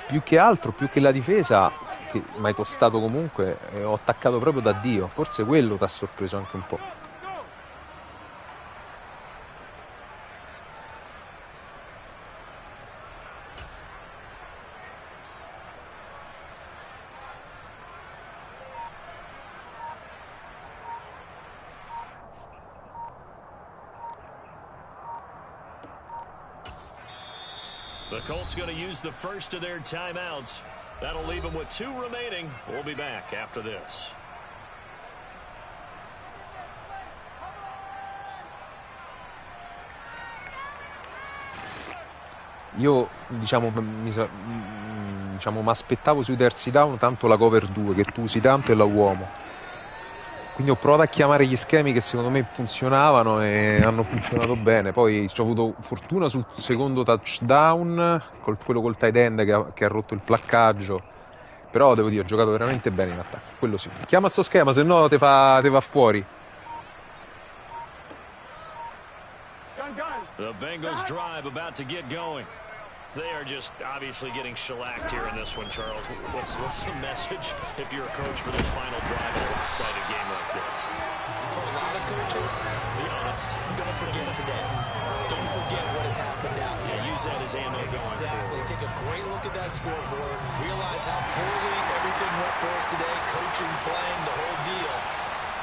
Più che altro, più che la difesa che mi hai tostato comunque, ho attaccato proprio da Dio. Forse quello ti ha sorpreso anche un po'. The Colts going to use the first of their timeouts. That'll leave them with 2 remaining. We'll be back after this. Io diciamo mi aspettavo sui terzi down tanto la cover 2 che tu usi tanto e la uomo. Quindi ho provato a chiamare gli schemi che secondo me funzionavano e hanno funzionato bene. Poi ho avuto fortuna sul secondo touchdown, quello col tight end che ha rotto il placcaggio. Però devo dire, ho giocato veramente bene in attacco. Quello sì. Chiama sto schema, se no te va fuori. The Bengals drive about to get going. They are just obviously getting shellacked here in this one, Charles. What's the message if you're a coach for this final drive in a lopsided game like this? For a lot of coaches, Be honest. don't forget today. Don't forget what has happened out here. Yeah, use that as ammo going Exactly. forward. Take a great look at that scoreboard. Realize how poorly everything went for us today. Coaching, playing, the whole deal.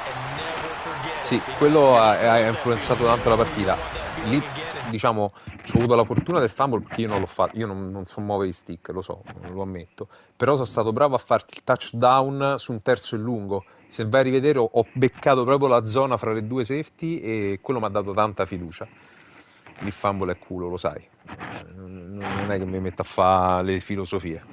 And never forget Sì, it. Because quello you ha don't want that influenzato feeling tanto la again. You partita. don't want that Lì, feeling again. diciamo, ho avuto la fortuna del fumble perché io non l'ho fatto, io non so muovere i stick, lo so, lo ammetto. Però sono stato bravo a farti il touchdown su un terzo e lungo. Se vai a rivedere, ho beccato proprio la zona fra le due safety e quello mi ha dato tanta fiducia. Il fumble è culo, lo sai. Non è che mi metto a fare le filosofie.